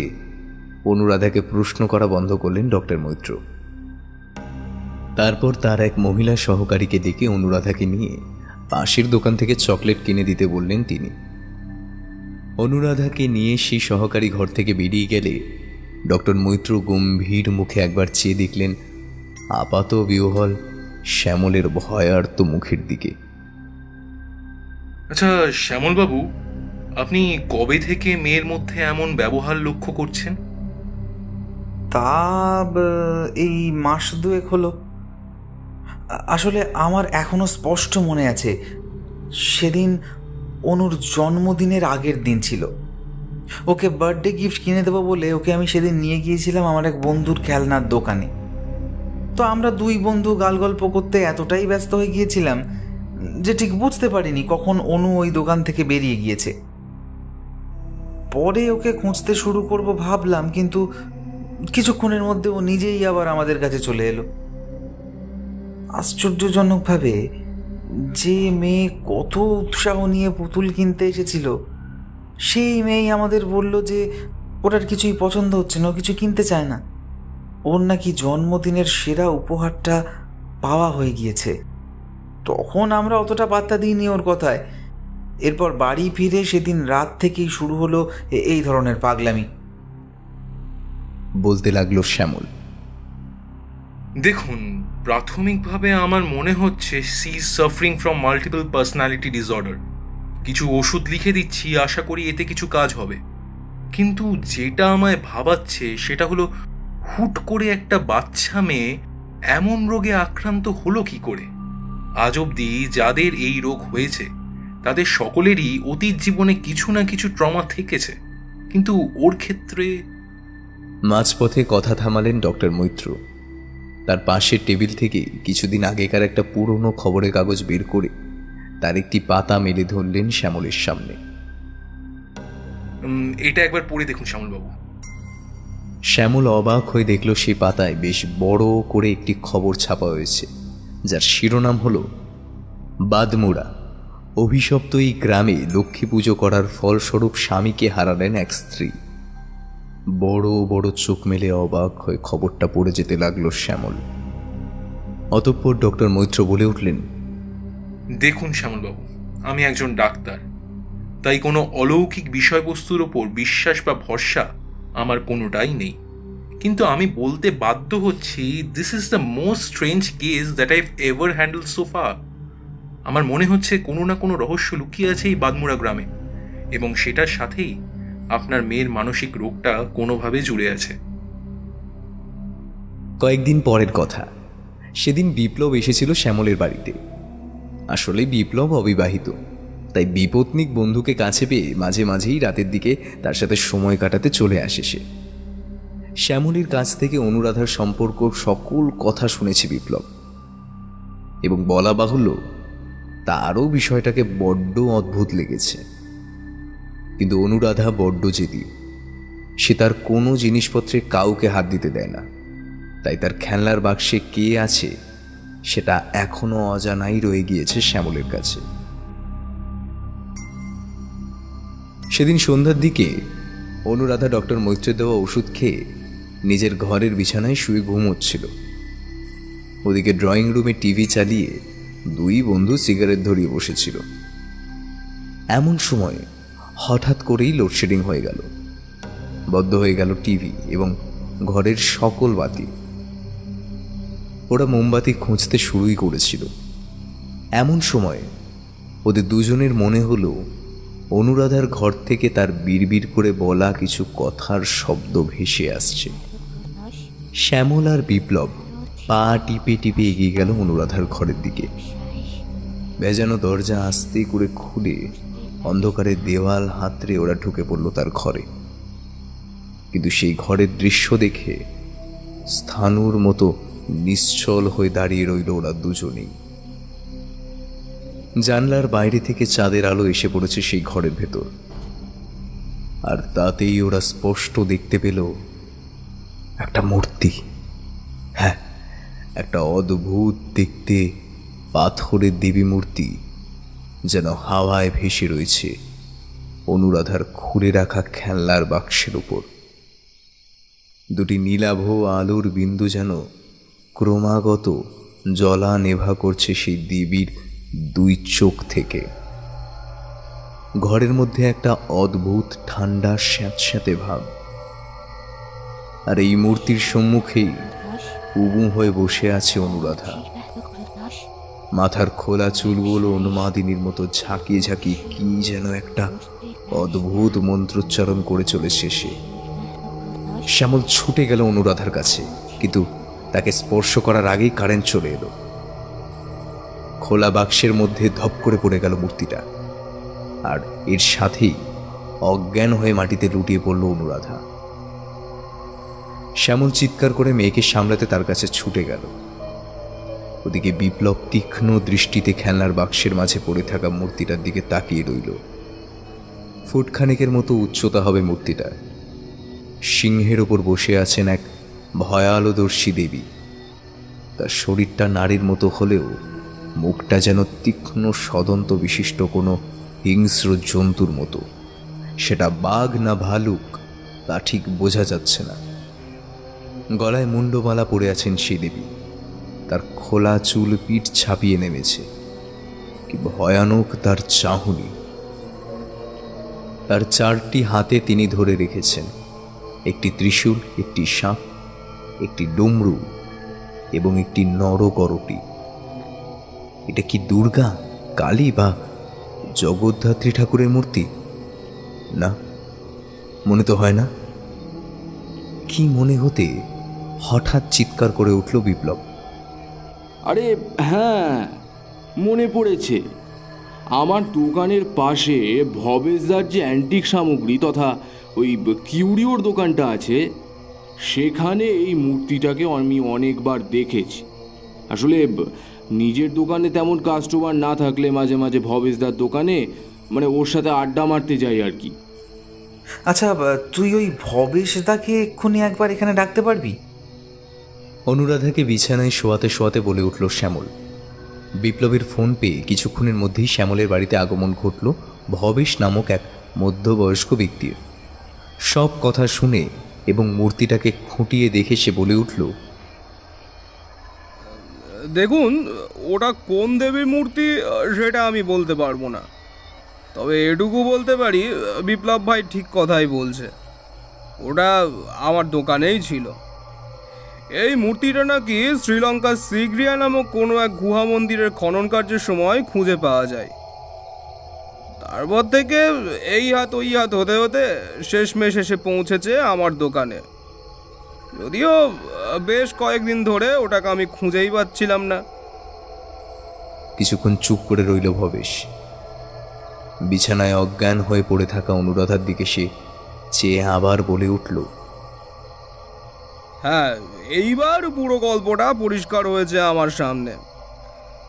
অনুরাধাকে প্রশ্ন করা বন্ধ করলেন ডক্টর মৈত্র। তারপর তার এক মহিলা সহকারীকে ডেকে অনুরাধাকে নিয়ে পাশের দোকান থেকে চকলেট কিনে দিতে বললেন তিনি। অনুরাধাকে নিয়ে সেই সহকারী ঘর থেকে বেরিয়ে গেলে ডক্টর মৈত্র গম্ভীর মুখে একবার চেয়ে দেখলেন আপাত বিহ্বল শ্যামলের ভয়ার্ত মুখের দিকে। আচ্ছা শ্যামলবাবু, আপনি কবে থেকে মেয়ের মধ্যে এমন ব্যবহার লক্ষ্য করছেন? তা এই মাস দুয়েক হলো। আসলে আমার এখনো স্পষ্ট মনে আছে, সেদিন অনুর জন্মদিনের আগের দিন ছিল। ওকে বার্থডে গিফট কিনে দেবো বলে ওকে আমি সেদিন নিয়ে গিয়েছিলাম আমার এক বন্ধুর খেলনার দোকানে। তো আমরা দুই বন্ধু গালগল্প করতে এতটাই ব্যস্ত হয়ে গিয়েছিলাম যে ঠিক বুঝতে পারিনি কখন অনু ওই দোকান থেকে বেরিয়ে গিয়েছে। পরে ওকে খুঁজতে শুরু করব ভাবলাম, কিন্তু কিছুক্ষণের মধ্যে ও নিজেই আবার আমাদের কাছে চলে এলো। আশ্চর্যজনকভাবে যে মেয়ে কত উৎসাহ নিয়ে পুতুল কিনতে এসেছিল, সেই মেয়েই আমাদের বলল যে ওটার কিছুই পছন্দ হচ্ছে না, ও কিছু কিনতে চায় না। ওর নাকি জন্মদিনের সেরা উপহারটা পাওয়া হয়ে গিয়েছে। তখন আমরা অতটা পাত্তা দিইনি ওর কথায়। এরপর বাড়ি ফিরে সেদিন রাত থেকেই শুরু হলো এই ধরনের পাগলামি। বলতে লাগলো শ্যামল। দেখুন, প্রাথমিকভাবে আমার মনে হচ্ছে she is suffering from multiple personality disorder. কিছু ওষুধ লিখে দিচ্ছি, আশা করি এতে কিছু কাজ হবে। কিন্তু যেটা আমায় ভাবাচ্ছে সেটা হলো, হুট করে একটা বাচ্চা মেয়ে এমন রোগে আক্রান্ত হলো কি করে? আজ অবধি যাদের এই রোগ হয়েছে তাদের সকলেরই অতীত জীবনে কিছু না কিছু ট্রমা থেকেছে, কিন্তু ওর ক্ষেত্রে। মাঝপথে কথা থামালেন ডক্টর মৈত্র। তার পাশের টেবিল থেকে কিছুদিন আগেকার একটা পুরনো খবরের কাগজ বের করে তার একটি পাতা মেলে ধরলেন শ্যামলের সামনে। এটা একবার পড়ে দেখুন শ্যামলবাবু। শ্যামল অবাক হয়ে দেখল সেই পাতায় বেশ বড় করে একটি খবর ছাপা হয়েছে, যার শিরোনাম হল বাঁধমুড়া, অভিশপ্ত এই গ্রামে লক্ষ্মী পুজো করার ফলস্বরূপ স্বামীকে হারালেন এক স্ত্রী। বড় বড় চোখ মেলে অবাক হয়ে খবরটা পড়ে যেতে লাগলো শ্যামল। অতঃপর ডক্টর মৈত্র বলে উঠলেন, দেখুন শ্যামলবাবু, আমি একজন ডাক্তার, তাই কোনো অলৌকিক বিষয়বস্তুর ওপর বিশ্বাস বা ভরসা আমার কোনোটাই নেই। কিন্তু আমি বলতে বাধ্য হচ্ছি, this is the most strange case that I've ever handle so far. আমার মনে হচ্ছে কোনো না কোনো রহস্য লুকিয়ে আছে এই বাঁধমুড়া গ্রামে, এবং সেটার সাথেই আপনার মেয়ের মানসিক রোগটা কোনোভাবে জুড়ে আছে। কয়েকদিন পরের কথা, সেদিন বিপ্লব এসেছিল শ্যামলের বাড়িতে। আসলে বিপ্লব অবিবাহিত, তাই বিপত্নিক বন্ধুকে কাছে পেয়ে মাঝে মাঝেই রাতের দিকে তার সাথে সময় কাটাতে চলে আসে সে। শ্যামলীর কাছ থেকে অনুরাধার সম্পর্ক সকল কথা শুনেছে বিপ্লব, এবং বলা বাহুল্য তারও বিষয়টাকে বড্ড অদ্ভুত লেগেছে। কিন্তু অনুরাধা বড্ড জেদি। সে তার কোনো জিনিসপত্রে কাউকে হাত দিতে দেয় না, তাই তার খেলনার বাক্সে কে আছে সেটা এখনো অজানাই রয়ে গিয়েছে শ্যামলের কাছে। সেদিন সন্ধ্যার দিকে অনুরাধা ডক্টর মৈত্রের দেওয়া ওষুধ খেয়ে নিজের ঘরের বিছানায় শুয়ে ঘুমোচ্ছিল। ওদিকে ড্রয়িং রুমে টিভি চালিয়ে দুই বন্ধু সিগারেট ধরিয়ে বসেছিল। এমন সময় হঠাৎ করেই লোডশেডিং হয়ে গেল। বন্ধ হয়ে গেল টিভি এবং ঘরের সকল বাতি। ওরা মোমবাতি খুঁজতে শুরুই করেছিল। এমন সময় ওদের দুজনের মনে হলো অনুরাধার ঘর থেকে তার বিড়বিড় করে বলা কিছু কথার শব্দ ভেসে আসছে। শ্যামল আর বিপ্লব পা টিপে টিপে এগিয়ে গেল অনুরাধার ঘরের দিকে। ভেজানো দরজা আস্তে করে খুলে অন্ধকারে দেওয়াল হাতড়ে ওরা ঢুকে পড়ল তার ঘরে। কিন্তু সেই ঘরের দৃশ্য দেখে স্থাণুর মতো নিশ্চল হয়ে দাঁড়িয়ে রইল ওরা দুজনেই। জানলার বাইরে থেকে চাঁদের আলো এসে পড়েছে সেই ঘরের ভেতর, আর তাতেই ওরা স্পষ্ট দেখতে পেল একটা মূর্তি। হ্যাঁ, একটা অদ্ভুত দেখতে পাথরের দেবী মূর্তি যেন হাওয়ায় ভেসে রয়েছে অনুরাধার খুলে রাখা খেলনার বাক্সের উপর। দুটি নীলাভ আলোর বিন্দু যেন ক্রমাগত জ্বলা নেভা করছে সেই দেবীর দুই চোখ থেকে। ঘরের মধ্যে একটা অদ্ভুত ঠান্ডা স্যাঁতস্যাঁতে ভাব। আর এই মূর্তির সম্মুখেই উবু হয়ে বসে আছে অনুরাধা। মাথার খোলা চুলগুলো অনুমাদিনীর মতো ঝাঁকিয়ে ঝাঁকিয়ে কি যেন একটা অদ্ভুত মন্ত্রোচ্চারণ করে চলেছে সে। শ্যামল ছুটে গেল অনুরাধার কাছে, কিন্তু তাকে স্পর্শ করার আগেই কারেন্ট চলে এলো। খোলা বাক্সের মধ্যে ধপ করে পড়ে গেল মূর্তিটা, আর এর সাথেই অজ্ঞান হয়ে মাটিতে লুটিয়ে পড়ল অনুরাধা। শ্যামল চিৎকার করে মেয়েকে সামলাতে তার কাছে ছুটে গেল। ওদিকে বিপ্লব তীক্ষ্ণ দৃষ্টিতে খেলনার বাক্সের মাঝে পড়ে থাকা মূর্তিটার দিকে তাকিয়ে রইল। ফুটখানেকের মতো উচ্চতা হবে মূর্তিটা। সিংহের ওপর বসে আছেন এক ভয়ালোদর্শী দেবী। তার শরীরটা নারীর মতো হলেও মুখটা যেন তীক্ষ্ণ সদন্ত বিশিষ্ট কোনো হিংস্র জন্তুর মতো। সেটা বাঘ না ভালুক তা ঠিক বোঝা যাচ্ছে না। গলায় মুন্ডমালা পরে আছেন সেই দেবী। তার খোলা চুল পিঠ ছাপিয়ে নেমেছে। কি ভয়ানক তার চাহনি! তার চারটি হাতে তিনি ধরে রেখেছেন একটি ত্রিশূল, একটি সাপ, একটি ডমরু এবং একটি নরকরটি। এটা কি দুর্গা, কালী বা জগদ্ধাত্রী ঠাকুরের মূর্তি? না, মনে তো হয় না। কি মনে হতে হঠাৎ চিৎকার করে উঠল বিপ্লব। আরে হ্যাঁ, মনে পড়েছে। আমার দোকানের পাশে ভবেশদার যে অ্যান্টিক সামগ্রী তথা ওই কিউরিওর দোকানটা আছে, সেখানে এই মূর্তিটাকে আমি অনেকবার দেখেছি। আসলে নিজের দোকানে তেমন কাস্টমার না থাকলে মাঝে মাঝে ভবেশদার দোকানে মানে ওর সাথে আড্ডা মারতে যাই আর কি। আচ্ছা, তুই ওই ভবেশদাকে এক্ষুনি একবার এখানে ডাকতে পারবি? অনুরাধাকে বিছানায় শোয়াতে শোয়াতে বলে উঠল শ্যামল। বিপ্লবের ফোন পেয়ে কিছুক্ষণের মধ্যেই শ্যামলের বাড়িতে আগমন ঘটল ভবেশ নামক এক মধ্যবয়স্ক ব্যক্তির। সব কথা শুনে এবং মূর্তিটাকে খুঁটিয়ে দেখে সে বলে উঠল, দেখুন, ওটা কোন দেবীর মূর্তি সেটা আমি বলতে পারবো না, তবে এটুকু বলতে পারি বিপ্লব ভাই ঠিক কথাই বলছে। ওটা আমার দোকানেই ছিল। এই মূর্তিটা নাকি শ্রীলঙ্কার সিগ্রিয়া নামক কোনো এক গুহা মন্দিরের খনন কার্যের সময় খুঁজে পাওয়া যায়। তারপর থেকে এই হাত ওই হাত হতে হতে শেষমেশ এসে পৌঁছেছে আমার দোকানে। যদিও বেশ কয়েকদিন ধরে ওটাকে আমি খুঁজেই পাচ্ছিলাম না। কিছুক্ষণ চুপ করে রইল ভবেশ। বিছানায় অজ্ঞান হয়ে পড়ে থাকা অনুরাধার দিকে সে চেয়ে আবার বলে উঠল, হ্যাঁ, এইবার পুরো গল্পটা পরিষ্কার হয়েছে আমার সামনে।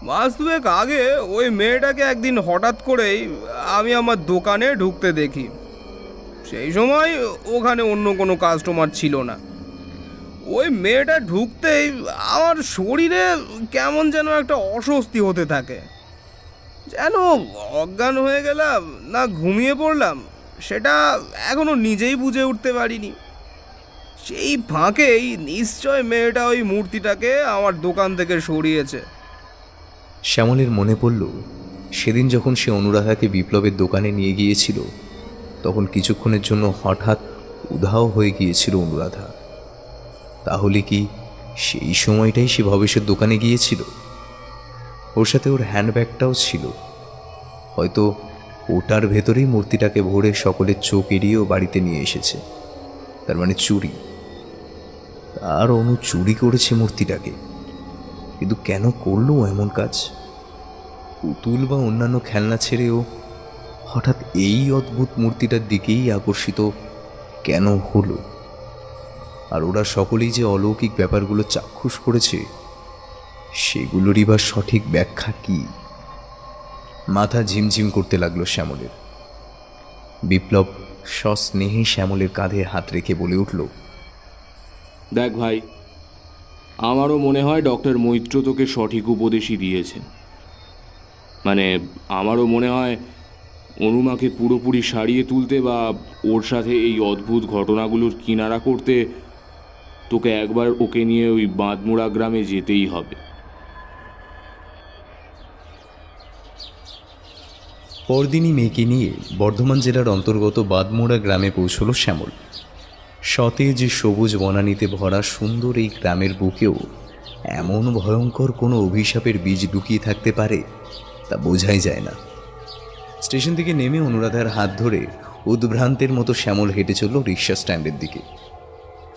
মাস দুয়েক আগে ওই মেয়েটাকে একদিন হঠাৎ করেই আমি আমার দোকানে ঢুকতে দেখি। সেই সময় ওখানে অন্য কোনো কাস্টমার ছিল না। ওই মেয়েটা ঢুকতেই আমার শরীরে কেমন যেন একটা অস্বস্তি হতে থাকে। যেন অজ্ঞান হয়ে গেলাম না ঘুমিয়ে পড়লাম সেটা এখনো নিজেই বুঝে উঠতে পারিনি। সেই ফাঁকেই নিশ্চয় মেয়েটা ওই মূর্তিটাকে আমার দোকান থেকে সরিয়েছে। শ্যামলের মনে পড়ল সেদিন যখন সে অনুরাধাকে বিপ্লবের দোকানে নিয়ে গিয়েছিল, তখন কিছুক্ষণের জন্য হঠাৎ উধাও হয়ে গিয়েছিল অনুরাধা। তাহলে কি সেই সময়টাই সে ভবেশের দোকানে গিয়েছিল? ওর সাথে ওর হ্যান্ডব্যাগটাও ছিল। হয়তো ওটার ভেতরেই মূর্তিটাকে ভরে সকলের চোখ এড়িয়েও বাড়িতে নিয়ে এসেছে। তার মানে চুরি। আর অনু চুরি করেছে মূর্তিটাকে, কিন্তু কেন করলো এমন কাজ? পুতুল বা অন্যান্য খেলনা ছেড়েও হঠাৎ এই অদ্ভুত মূর্তিটার দিকেই আকর্ষিত কেন হলো? আর ওরা সকলেই যে অলৌকিক ব্যাপারগুলো চাক্ষুষ করেছে, সেগুলোরই বা সঠিক ব্যাখ্যা কি? মাথা ঝিমঝিম করতে লাগলো শ্যামলের। বিপ্লব সস্নেহে শ্যামলের কাঁধে হাত রেখে বলে উঠল, দেখ ভাই, আমারও মনে হয় ডক্টর মৈত্র তোকে সঠিক উপদেশই দিয়েছেন। মানে আমারও মনে হয় অনুমাকে পুরোপুরি সারিয়ে তুলতে বা ওর সাথে এই অদ্ভুত ঘটনাগুলোর কিনারা করতে তোকে একবার ওকে নিয়ে ওই বাঁধমোড়া গ্রামে যেতেই হবে। পরদিনই মেয়েকে নিয়ে বর্ধমান জেলার অন্তর্গত বাঁধমোড়া গ্রামে পৌঁছল শ্যামল। সতেজ সবুজ বনানীতে ভরা সুন্দর এই গ্রামের বুকেও এমন ভয়ঙ্কর কোনো অভিশাপের বীজ লুকিয়ে থাকতে পারে তা বোঝাই যায় না। স্টেশন থেকে নেমে অনুরাধার হাত ধরে উদ্ভ্রান্তের মতো শ্যামল হেঁটে চলল রিক্সা স্ট্যান্ডের দিকে।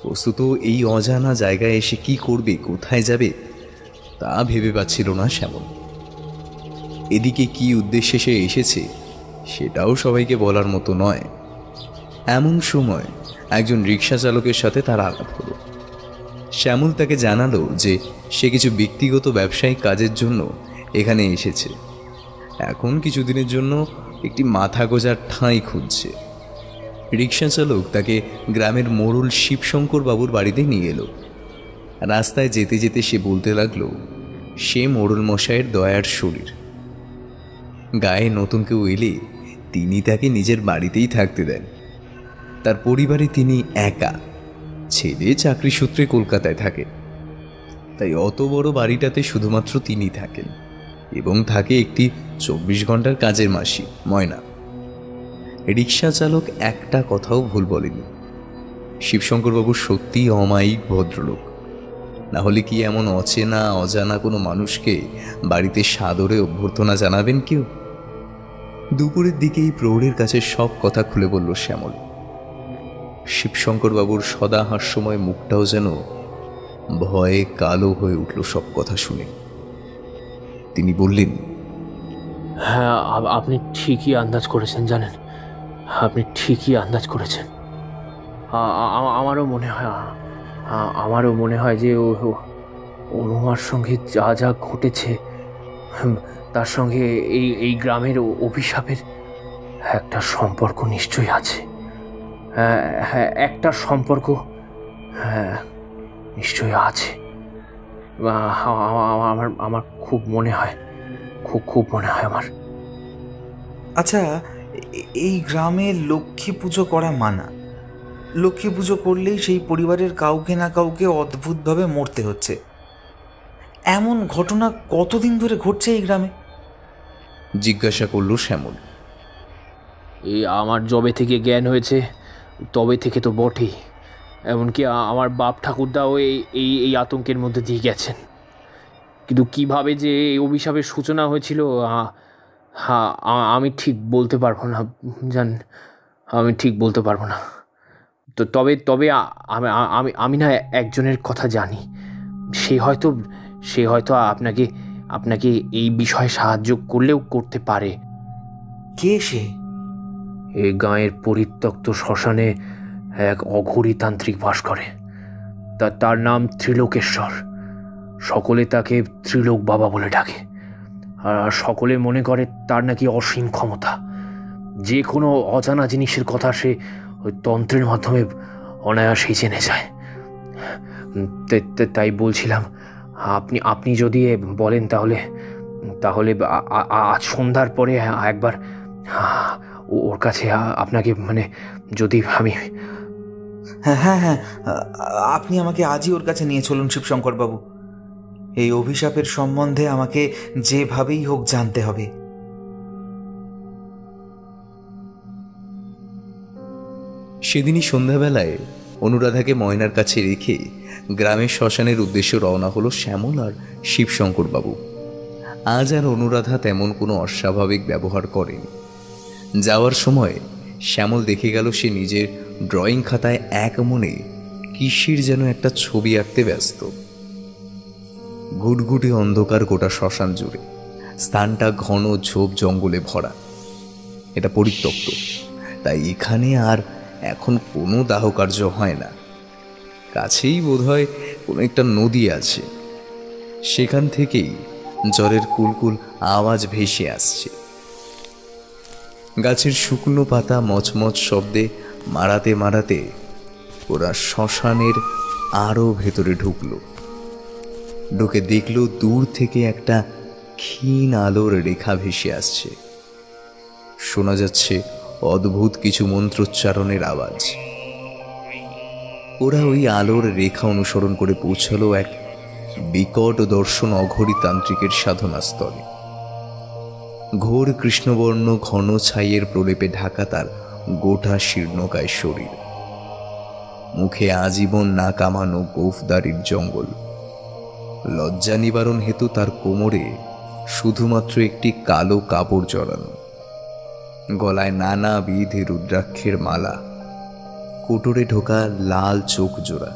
বস্তুত এই অজানা জায়গায় এসে কি করবে, কোথায় যাবে, তা ভেবে পাচ্ছিল না শ্যামল। এদিকে কি উদ্দেশ্যে সে এসেছে সেটাও সবাইকে বলার মতো নয়। এমন সময় একজন রিক্সা চালকের সাথে তার আলাপ হলো। শ্যামল তাকে জানালো যে সে কিছু ব্যক্তিগত ব্যবসায়িক কাজের জন্য এখানে এসেছে। এখন কিছুদিনের জন্য একটি মাথা গোজার ঠাঁই খুঁজছে। রিক্সা চালক তাকে গ্রামের মোড়ল শিবশঙ্কর বাবুর বাড়িতে নিয়ে এলো। রাস্তায় যেতে যেতে সে বলতে লাগলো সে মোড়ল মশাইয়ের দয়ার শরীর। গায়ে নতুন কেউ এলে তিনি তাকে নিজের বাড়িতেই থাকতে দেন। তার পরিবারে তিনি একা, ছেলে চাকরি সূত্রে কলকাতায় থাকে। তাই অত বড় বাড়িটাতে শুধুমাত্র তিনি থাকেন এবং থাকে একটি 24 ঘন্টার কাজের মাসি ময়না। রিক্সা চালক একটা কথাও ভুল বলেনি। শিবশঙ্করবাবু সত্যি অমায়িক ভদ্রলোক, না হলে কি এমন অচেনা অজানা কোনো মানুষকে বাড়িতে সাদরে অভ্যর্থনা জানাবেন কেউ? দুপুরের দিকেই প্রৌঢ়ের কাছে সব কথা খুলে বলল শ্যামল। শিবশঙ্করবাবুর সদা হাস্যময় মুখটাও যেন ভয়ে কালো হয়ে উঠল সব কথা শুনে। তিনি বললেন, হ্যাঁ, আপনি ঠিকই আন্দাজ করেছেন, জানেন, আপনি ঠিকই আন্দাজ করেছেন। আমারও মনে হয় যে অনুমার সঙ্গে যা যা ঘটেছে তার সঙ্গে এই গ্রামের অভিশাপের একটা সম্পর্ক নিশ্চয়ই আছে। হ্যাঁ, একটা সম্পর্ক নিশ্চয়ই আছে। আমার খুব মনে হয়, খুব মনে হয় আমার। আচ্ছা, এই গ্রামে লক্ষ্মী পুজো করা মানা। লক্ষ্মী পুজো করলেই সেই পরিবারের কাউকে না কাউকে অদ্ভুতভাবে মরতে হচ্ছে। এমন ঘটনা কতদিন ধরে ঘটছে এই গ্রামে? জিজ্ঞাসা করল শ্যামল। এই আমার যবে থেকে জ্ঞান হয়েছে তবে থেকে তো বটেই। এমনকি আমার বাপ ঠাকুরদাও এই আতঙ্কের মধ্যে দিয়ে গেছেন। কিন্তু কিভাবে যে এই অভিশাপের সূচনা হয়েছিল আমি ঠিক বলতে পারবো না, জান, আমি ঠিক বলতে পারবো না। তো তবে আমি না একজনের কথা জানি। সে হয়তো আপনাকে এই বিষয়ে সাহায্য করলেও করতে পারে। কে সে? এই গাঁয়ের পরিত্যক্ত শ্মশানে এক অঘোরী তান্ত্রিক বাস করে। তার নাম ত্রিলোকেশ্বর। সকলে তাকে ত্রিলোক বাবা বলে ডাকে। আর সকলে মনে করে তার নাকি অসীম ক্ষমতা। যে কোনো অজানা জিনিসের কথা সে ওই তন্ত্রের মাধ্যমে অনায়াসেই জেনে যায়। তাই বলছিলাম, আপনি যদি বলেন তাহলে আজ সন্ধ্যার পরে একবার ওর কাছে আপনাকে, মানে যদি আমি... হ্যাঁ, আপনি আমাকে আজই ওর কাছে নিয়ে চলুন শিবশঙ্করবাবু। এই অভিশাপের সম্বন্ধে আমাকে যেভাবেই হোক জানতে হবে। সেদিনই সন্ধ্যাবেলায় অনুরাধাকে ময়নার কাছে রেখে গ্রামের শ্মশানের উদ্দেশ্যে রওনা হলো শ্যামল আর শিবশঙ্করবাবু। আজ আর অনুরাধা তেমন কোনো অস্বাভাবিক ব্যবহার করেনি। যাওয়ার সময় শ্যামল দেখে গেল সে নিজের ড্রয়িং খাতায় এক মনে কিসের যেন একটা ছবি আঁকতে ব্যস্ত। ঘুটঘুটে অন্ধকার গোটা শ্মশান জুড়ে, স্থানটা ঘন ঝোপ জঙ্গলে ভরা। এটা পরিত্যক্ত, তাই এখানে আর এখন কোনো দাহকার্য হয় না। কাছেই বোধহয় কোনো একটা নদী আছে, সেখান থেকেই জলের কুলকুল আওয়াজ ভেসে আসছে। গাছের শুকনো পাতা মচমচ শব্দে মারাতে মারাতে ওরা শ্মশানের আরো ভেতরে ঢুকে দেখল দূর থেকে একটা ক্ষীণ আলোর রেখা ভেসে আসছে। শোনা যাচ্ছে অদ্ভুত কিছু মন্ত্রোচ্চারণের আওয়াজ। ওরা ওই আলোর রেখা অনুসরণ করে পৌঁছালো এক বিকট দর্শন অঘরী তান্ত্রিকের সাধনা স্থলে। ঘোর কৃষ্ণবর্ণ ঘন ছাইয়ের প্রলেপে ঢাকা তার গোটা শীর্ণকায় শরীর, মুখে আজীবন না কামানো গোফদারির জঙ্গল। লজ্জা নিবারণ হেতু তার কোমরে শুধুমাত্র একটি কালো কাপড় জড়ানো, গলায় নানাবিধ রুদ্রাক্ষের মালা, কোটরে ঢোকা লাল চোখ জোড়া।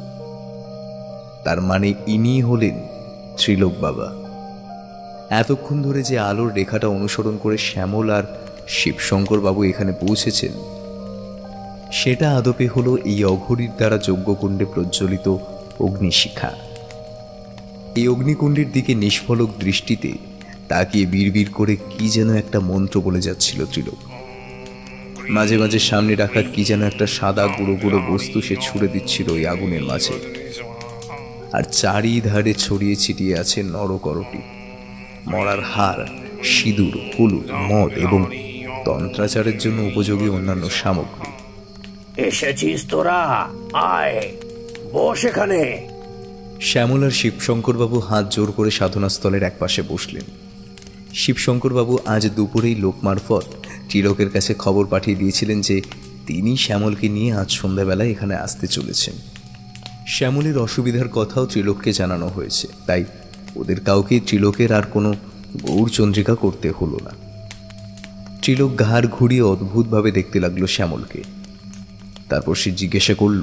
তার মানে ইনি হলেন ত্রিলোক বাবা। এতক্ষণ ধরে যে আলোর রেখাটা অনুসরণ করে শ্যামল আর শিবশঙ্কর বাবু এখানে পৌঁছেছেন, সেটা আদপে হলো এই অঘরীর দ্বারা যজ্ঞকুণ্ডে প্রজ্বলিত অগ্নিশিখা। এই অগ্নিকুণ্ডের দিকে নিষ্ফলক দৃষ্টিতে তাকিয়ে বিড়বিড় করে কি যেন একটা মন্ত্র বলে যাচ্ছিল ত্রিলোক। মাঝে মাঝে সামনে রাখা কি যেন একটা সাদা গুঁড়ো গুঁড়ো বস্তু সে ছুঁড়ে দিচ্ছিল ওই আগুনের মাঝে। আর চারিধারে ছড়িয়ে ছিটিয়ে আছে নরকরটি, মরার হার, সিঁদুর, হলুদ, মদ এবং তন্ত্রাচারের জন্য উপযোগী অন্যান্য সামগ্রী। এসেছিস তোরা, আয় বস এখানে। শ্যামল আর শিবশঙ্করবাবু হাত জোর করে সাধনাস্থলের একপাশে বসলেন। শিবশঙ্করবাবু আজ দুপুরেই লোক মারফত ত্রিলোকের কাছে খবর পাঠিয়ে দিয়েছিলেন যে তিনি শ্যামলকে নিয়ে আজ সন্ধ্যাবেলায় এখানে আসতে চলেছেন। শ্যামলের অসুবিধার কথাও ত্রিলোককে জানানো হয়েছে, তাই ওদের কাউকে ত্রিলোকের আর কোনো গৌরচন্দ্রিকা করতে হলো না। ত্রিলোক ঘাড় ঘুরিয়ে অদ্ভুতভাবে দেখতে লাগলো শ্যামলকে। তারপর সে জিজ্ঞাসা করল,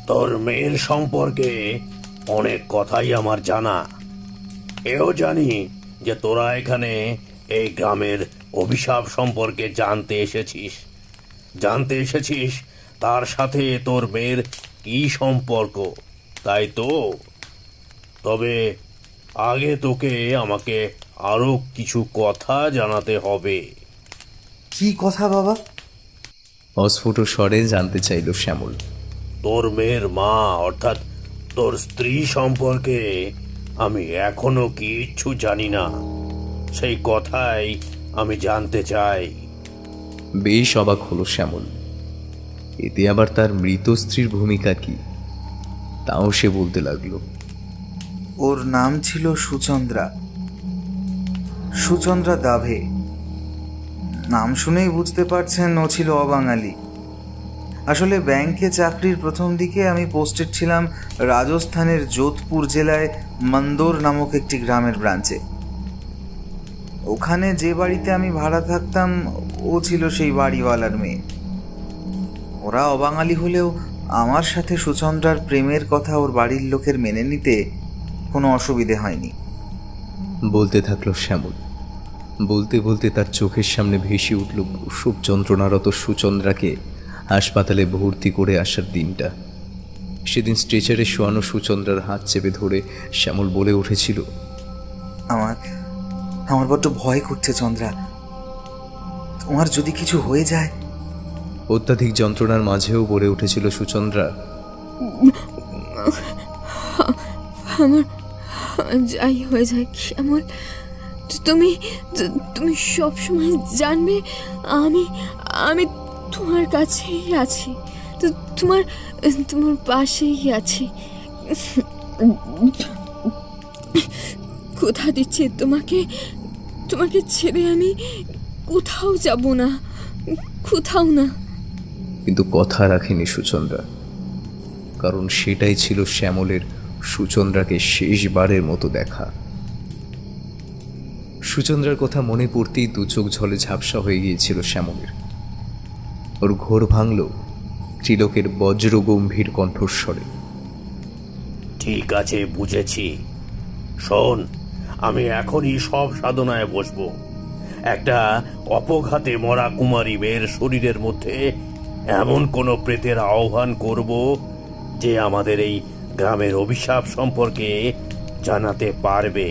তোর মেয়ের সম্পর্কে অনেক কথাই আমার জানা। এও জানি যে তোরা এখানে এই গ্রামের অভিশাপ সম্পর্কে জানতে এসেছিস তার সাথে তোর মেয়ের কি সম্পর্ক, তাই তো? তবে আগে তোকে আমাকে আরো কিছু কথা জানাতে হবে। কি কথা বাবা? অস্ফুট স্বরে জানতে চাইল শ্যামল। তোর মেয়ের মা অর্থাৎ তোর স্ত্রী সম্পর্কে আমি এখনো কিচ্ছু জানি না, সেই কথাই আমি জানতে চাই। বেশ অবাক হলো শ্যামল। এতে আবার তার মৃত স্ত্রীর ভূমিকা কি, তাও সে বলতে লাগলো। ওর নাম ছিল সুচন্দ্রা দাভে। নাম শুনেই বুঝতে পারছেন ও ছিল অবাঙালি। আসলে ব্যাংকে চাকরির প্রথম দিকে আমি পোস্টেড ছিলাম রাজস্থানের যোধপুর জেলায় মন্দোর নামক একটি গ্রামের ব্রাঞ্চে। ওখানে যে বাড়িতে আমি ভাড়া থাকতাম ও ছিল সেই বাড়িওয়ালার মেয়ে। ওরা অবাঙালি হলেও আমার সাথে সুচন্দ্রার প্রেমের কথা ওর বাড়ির লোকের মেনে নিতে কোনো অসুবিধে হয়নি। বলতে থাকলো শ্যামল। বলতে বলতে তার চোখের সামনে ভেসে উঠল প্রসব যন্ত্রণারত সুচন্দ্রাকে হাসপাতালে ভর্তি করে আসার দিনটা। সেদিন স্ট্রেচারে শোয়ানো সুচন্দ্রার হাত চেপে ধরে শ্যামল বলে উঠেছিল, আমার বড্ড ভয় করছে চন্দ্রা, তোমার যদি কিছু হয়ে যায়। অত্যাধিক যন্ত্রণার মাঝেও বলে উঠেছিল সুচন্দ্রা, আমার যাই হয়ে যায় শ্যামল, তুমি সবসময় জানবে আমি তোমার কাছেই আছি, তোমার পাশেই আছি। কথা দিচ্ছি তোমাকে ছেড়ে আমি কোথাও যাব না, কোথাও না। কিন্তু কথা রাখেনি সুচন্দ্রা, কারণ সেটাই ছিল শ্যামলের সুচন্দ্রাকে শেষবারের মতো দেখা। সুচন্দ্রার কথা মনে পড়তেই দু চোখ ঝলে ঝাপসা হয়ে গিয়েছিল শ্যামলের। ওর ঘোর ভাঙল ত্রিলোকের বজ্র গম্ভীর কণ্ঠস্বরে। ঠিক আছে, বুঝেছি। শোন, আমি এখনই সব সাধনায় বসবো। একটা অপঘাতে মরা কুমারী মেয়ের শরীরের মধ্যে এমন কোন প্রেতের আহ্বান করব যে আমাদের এই গ্রামের অভিশাপ সম্পর্কে জানাতে পারবে।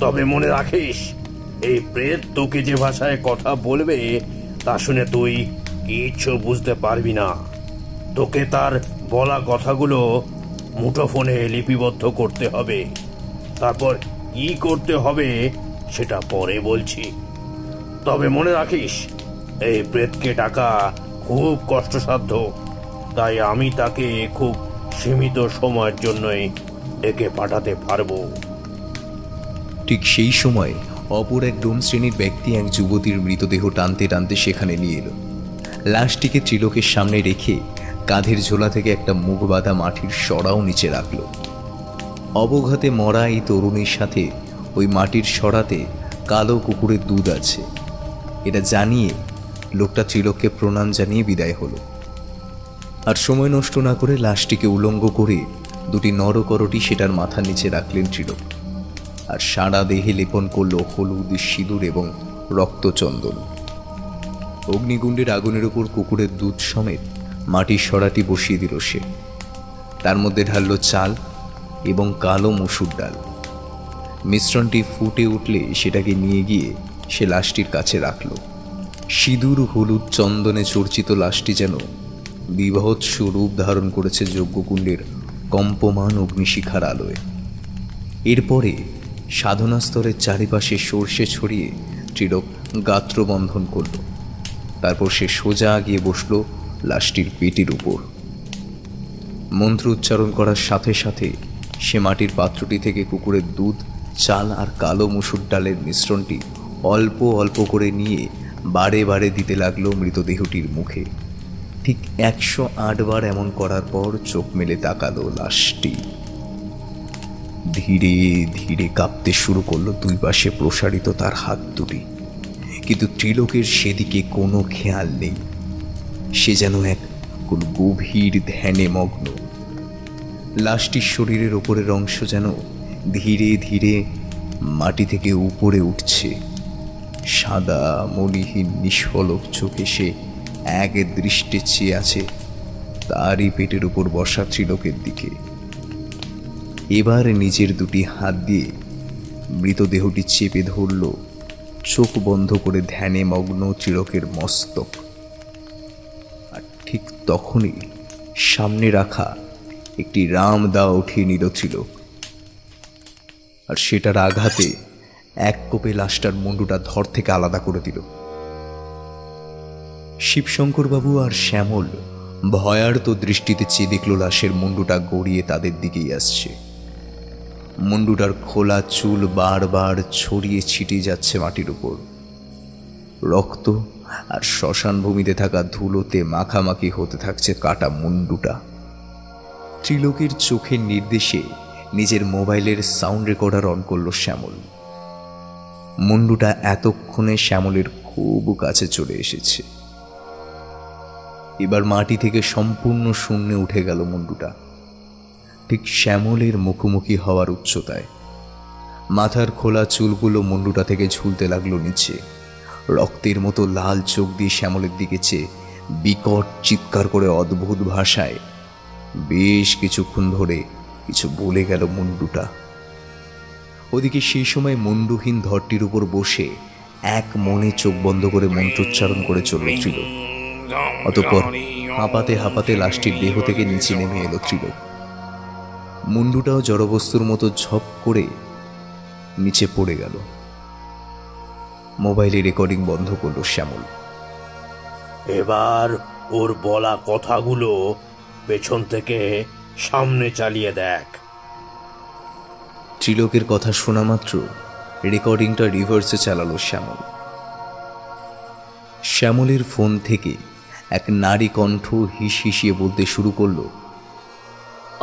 তবে মনে রাখিস, এই প্রেত তোকে যে ভাষায় কথা বলবে তা শুনে তুই কিচ্ছু বুঝতে পারবি না। তোকে তার বলা কথাগুলো মুঠোফোনে লিপিবদ্ধ করতে হবে। তারপর কি করতে হবে সেটা পরে বলছি। তবে মনে রাখিস, এই প্রেতকে ডাকা খুব কষ্টসাধ্য, তাই আমি তাকে খুব সীমিত সময়ের জন্যই ডেকে পাঠাতে পারবো। ঠিক সেই সময় অপর এক ডোম শ্রেণীর ব্যক্তি এক যুবতীর মৃতদেহ টানতে টানতে সেখানে নিয়ে এলো। লাশটিকে ত্রিলোকের সামনে রেখে কাঁধের ঝোলা থেকে একটা মুখ বাঁধা মাটির সরাও নিচে রাখল। অবঘাতে মরা এই তরুণীর সাথে ওই মাটির সরাতে কালো কুকুরের দুধ আছে, এটা জানিয়ে লোকটা ত্রিলোককে প্রণাম জানিয়ে বিদায় হলো। আর সময় নষ্ট না করে লাশটিকে উলঙ্গ করে দুটি নরকরটি সেটার মাথার নিচে রাখলেন ত্রিলোক। আর সারা দেহে লেপন করল হলুদ, সিঁদুর এবং রক্তচন্দন। অগ্নিকুণ্ডের আগুনের উপর কুকুরের দুধ সমেত মাটির সরাটি বসিয়ে দিল সে। তার মধ্যে ঢালল চাল এবং কালো মসুর ডাল। মিশ্রণটি ফুটে উঠলে সেটাকে নিয়ে গিয়ে সে লাশটির কাছে রাখল। সিঁদুর, হলুদ, চন্দনে চর্চিত লাশটি যেন বিভৎস রূপ ধারণ করেছে যজ্ঞকুণ্ডের কম্পমান অগ্নিশিখার আলোয়। এরপরে সাধনাস্তরের চারিপাশে সর্ষে ছড়িয়ে ত্রিলোক গাত্রবন্ধন করল। তারপর সে সোজা গিয়ে বসল লাশটির পেটের উপর। মন্ত্র উচ্চারণ করার সাথে সাথে সে মাটির পাত্রটি থেকে কুকুরের দুধ, চাল আর কালো মসুর ডালের মিশ্রণটি অল্প অল্প করে নিয়ে বারে বারে দিতে লাগলো মৃতদেহটির মুখে। ঠিক 108 বার এমন করার পর চোখ মেলে তাকালো লাশটি। ধীরে ধীরে কাঁপতে শুরু করলো দুই পাশে প্রসারিত তার হাত দুটি, কিন্তু ত্রিলোকের সেদিকে কোনো খেয়াল নেই। সে যেন এক গভীর ধ্যানে মগ্ন। লাশটির শরীরের ওপরের অংশ যেন ধীরে ধীরে মাটি থেকে উপরে উঠছে। সাদা মণিহীন নিষ্ফলক চোখে সে এক দৃষ্টে চেয়ে আছে তারই পেটের উপর বসা ত্রিলোকের দিকে। এবার নিজের দুটি হাত দিয়ে মৃতদেহটি চেপে ধরল, চোখ বন্ধ করে ধ্যানে মগ্ন ত্রিলোকের মস্তক। আর ঠিক তখনই সামনে রাখা একটি রামদা উঠিয়ে নিল ত্রিলোক। আর সেটার আঘাতে এক কোপে লাশটার মুন্ডুটা ধর থেকে আলাদা করে দিল। শিবশঙ্করবাবু আর শ্যামল ভয়ার্ত দৃষ্টিতে চেয়ে দেখল লাশের মুন্ডুটা গড়িয়ে তাদের দিকেই আসছে। মুন্ডুটার খোলা চুল বারবার ছড়িয়ে ছিটিয়ে যাচ্ছে মাটির উপর। রক্ত আর শ্মশান ভূমিতে থাকা ধুলোতে মাখামাখি হতে থাকছে কাটা মুন্ডুটা। ত্রিলোকের চোখের নির্দেশে নিজের মোবাইলের সাউন্ড রেকর্ডার অন করল শ্যামল। মুন্ডুটা এতক্ষণে শ্যামলের খুব কাছে চলে এসেছে। এবার মাটি থেকে সম্পূর্ণ শূন্যে উঠে গেল মুন্ডুটা, ঠিক শ্যামলের মুখোমুখি হওয়ার উচ্চতায়। মাথার খোলা চুলগুলো মুন্ডুটা থেকে ঝুলতে লাগলো নিচে। রক্তের মতো লাল চোখ দিয়ে শ্যামলের দিকে চেয়ে বিকট চিৎকার করে অদ্ভুত ভাষায় বেশ কিছুক্ষণ ধরে কিছু বলে গেল মুন্ডুটা। ওদিকে সেই সময় মুন্ডুহীন ধরটির উপর বসে এক মনে চোখ বন্ধ করে মন্ত্রোচ্চারণ করে চলল ত্রিলোক। অতঃপর হাঁপাতে হাঁপাতে লাশটির দেহ থেকে নিচে নেমে এলো ত্রিলোক। মুন্ডুটাও জড়বস্তুর মতো ঝপ করে নিচে পড়ে গেল। মোবাইলে রেকর্ডিং বন্ধ করলো শ্যামল। এবার ওর বলা কথাগুলো পেছন থেকে সামনে চালিয়ে দেখ। ত্রিলোকের কথা শোনা মাত্র রেকর্ডিংটা রিভার্সে চালালো শ্যামল। শ্যামলের ফোন থেকে এক নারী কণ্ঠ হিসিয়ে বলতে শুরু করলো,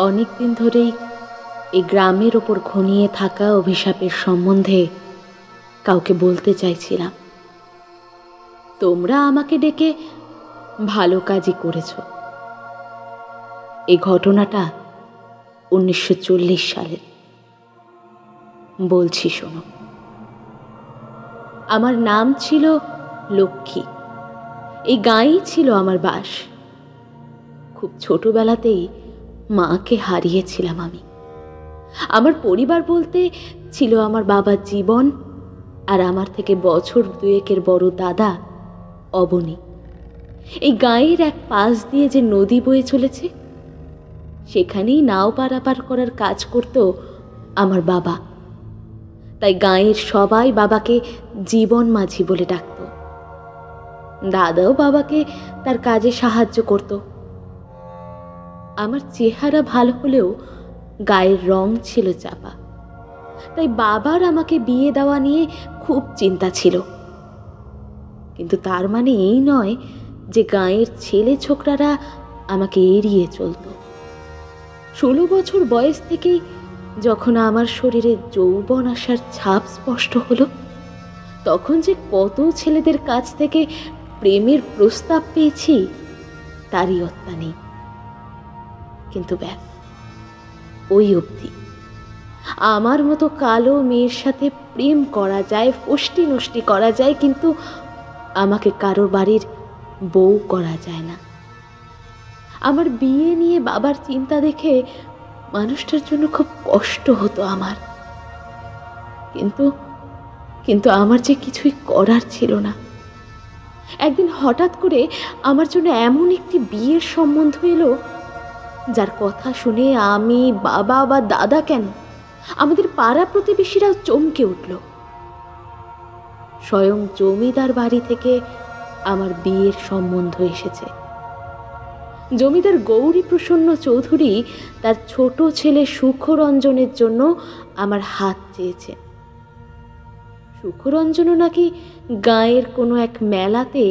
অনেকদিন ধরেই এই গ্রামের ওপর ঘনিয়ে থাকা অভিশাপের সম্বন্ধে কাউকে বলতে চাইছিলাম। তোমরা আমাকে ডেকে ভালো কাজই করেছ। এই ঘটনাটা 1940 সালের। বলছি শোনো। আমার নাম ছিল লক্ষ্মী। এই গাঁয়েই ছিল আমার বাস। খুব ছোটবেলাতেই মাকে হারিয়েছিলাম আমি। আমার পরিবার বলতে ছিল আমার বাবার জীবন আর আমার থেকে বছর 2 বড় দাদা অবনী। এই গাঁয়ের এক পাশ দিয়ে যে নদী বয়ে চলেছে, সেখানেই নাও পারাপার করার কাজ করত আমার বাবা। তাই গাঁয়ের সবাই বাবাকে জীবন মাঝি বলে ডাকত। দাদাও বাবাকে তার কাজে সাহায্য করত। আমার চেহারা ভালো হলেও গায়ের রং ছিল চাপা, তাই বাবার আমাকে বিয়ে দেওয়া নিয়ে খুব চিন্তা ছিল। কিন্তু তার মানে এই নয় যে গাঁয়ের ছেলে ছোকরারা আমাকে এড়িয়ে চলত। 16 বছর বয়স থেকেই যখন আমার শরীরে যৌবন আসার ছাপ স্পষ্ট হলো, তখন যে কত ছেলেদের কাছ থেকে প্রেমের প্রস্তাব পেয়েছি তারই অত্যা নেই। কিন্তু ব্যাস ওই অবধি। আমার মতো কালো মেয়ের সাথে প্রেম করা যায়, ফষ্টি নষ্টি করা যায়, কিন্তু আমাকে কারো বাড়ির বউ করা যায় না। আমার বিয়ে নিয়ে বাবার চিন্তা দেখে মানুষটার জন্য খুব কষ্ট হতো আমার। কিন্তু আমার যে কিছুই করার ছিল না। একদিন হঠাৎ করে আমার জন্য এমন একটি বিয়ের সম্বন্ধ এলো, যার কথা শুনে আমি, বাবা বা দাদা কেন, আমাদের পাড়া প্রতিবেশীরাও চমকে উঠল। স্বয়ং জমিদার বাড়ি থেকে আমার বিয়ের সম্বন্ধ এসেছে। জমিদার গৌরী প্রসন্ন চৌধুরী তার ছোট ছেলে সুখরঞ্জনের জন্য আমার হাত চেয়েছে। সুখরঞ্জনও নাকি গাঁয়ের কোনো এক মেলাতে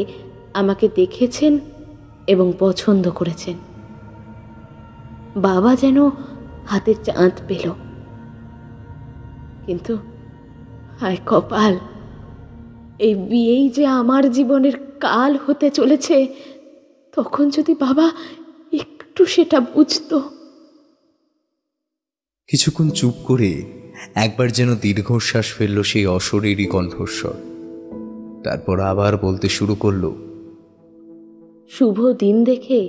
আমাকে দেখেছেন এবং পছন্দ করেছেন। বাবা যেন হাতে চাঁদ পেল। কিন্তু হায় কপাল, এই বিয়েই যে আমার জীবনের কাল হতে চলেছে, তখন যদি বাবা একটু সেটা বুঝতো। কিছুক্ষণ চুপ করে একবার যেন দীর্ঘশ্বাস ফেলল সেই অশরীরী কণ্ঠস্বর। তারপর আবার বলতে শুরু করলো। শুভ দিন দেখে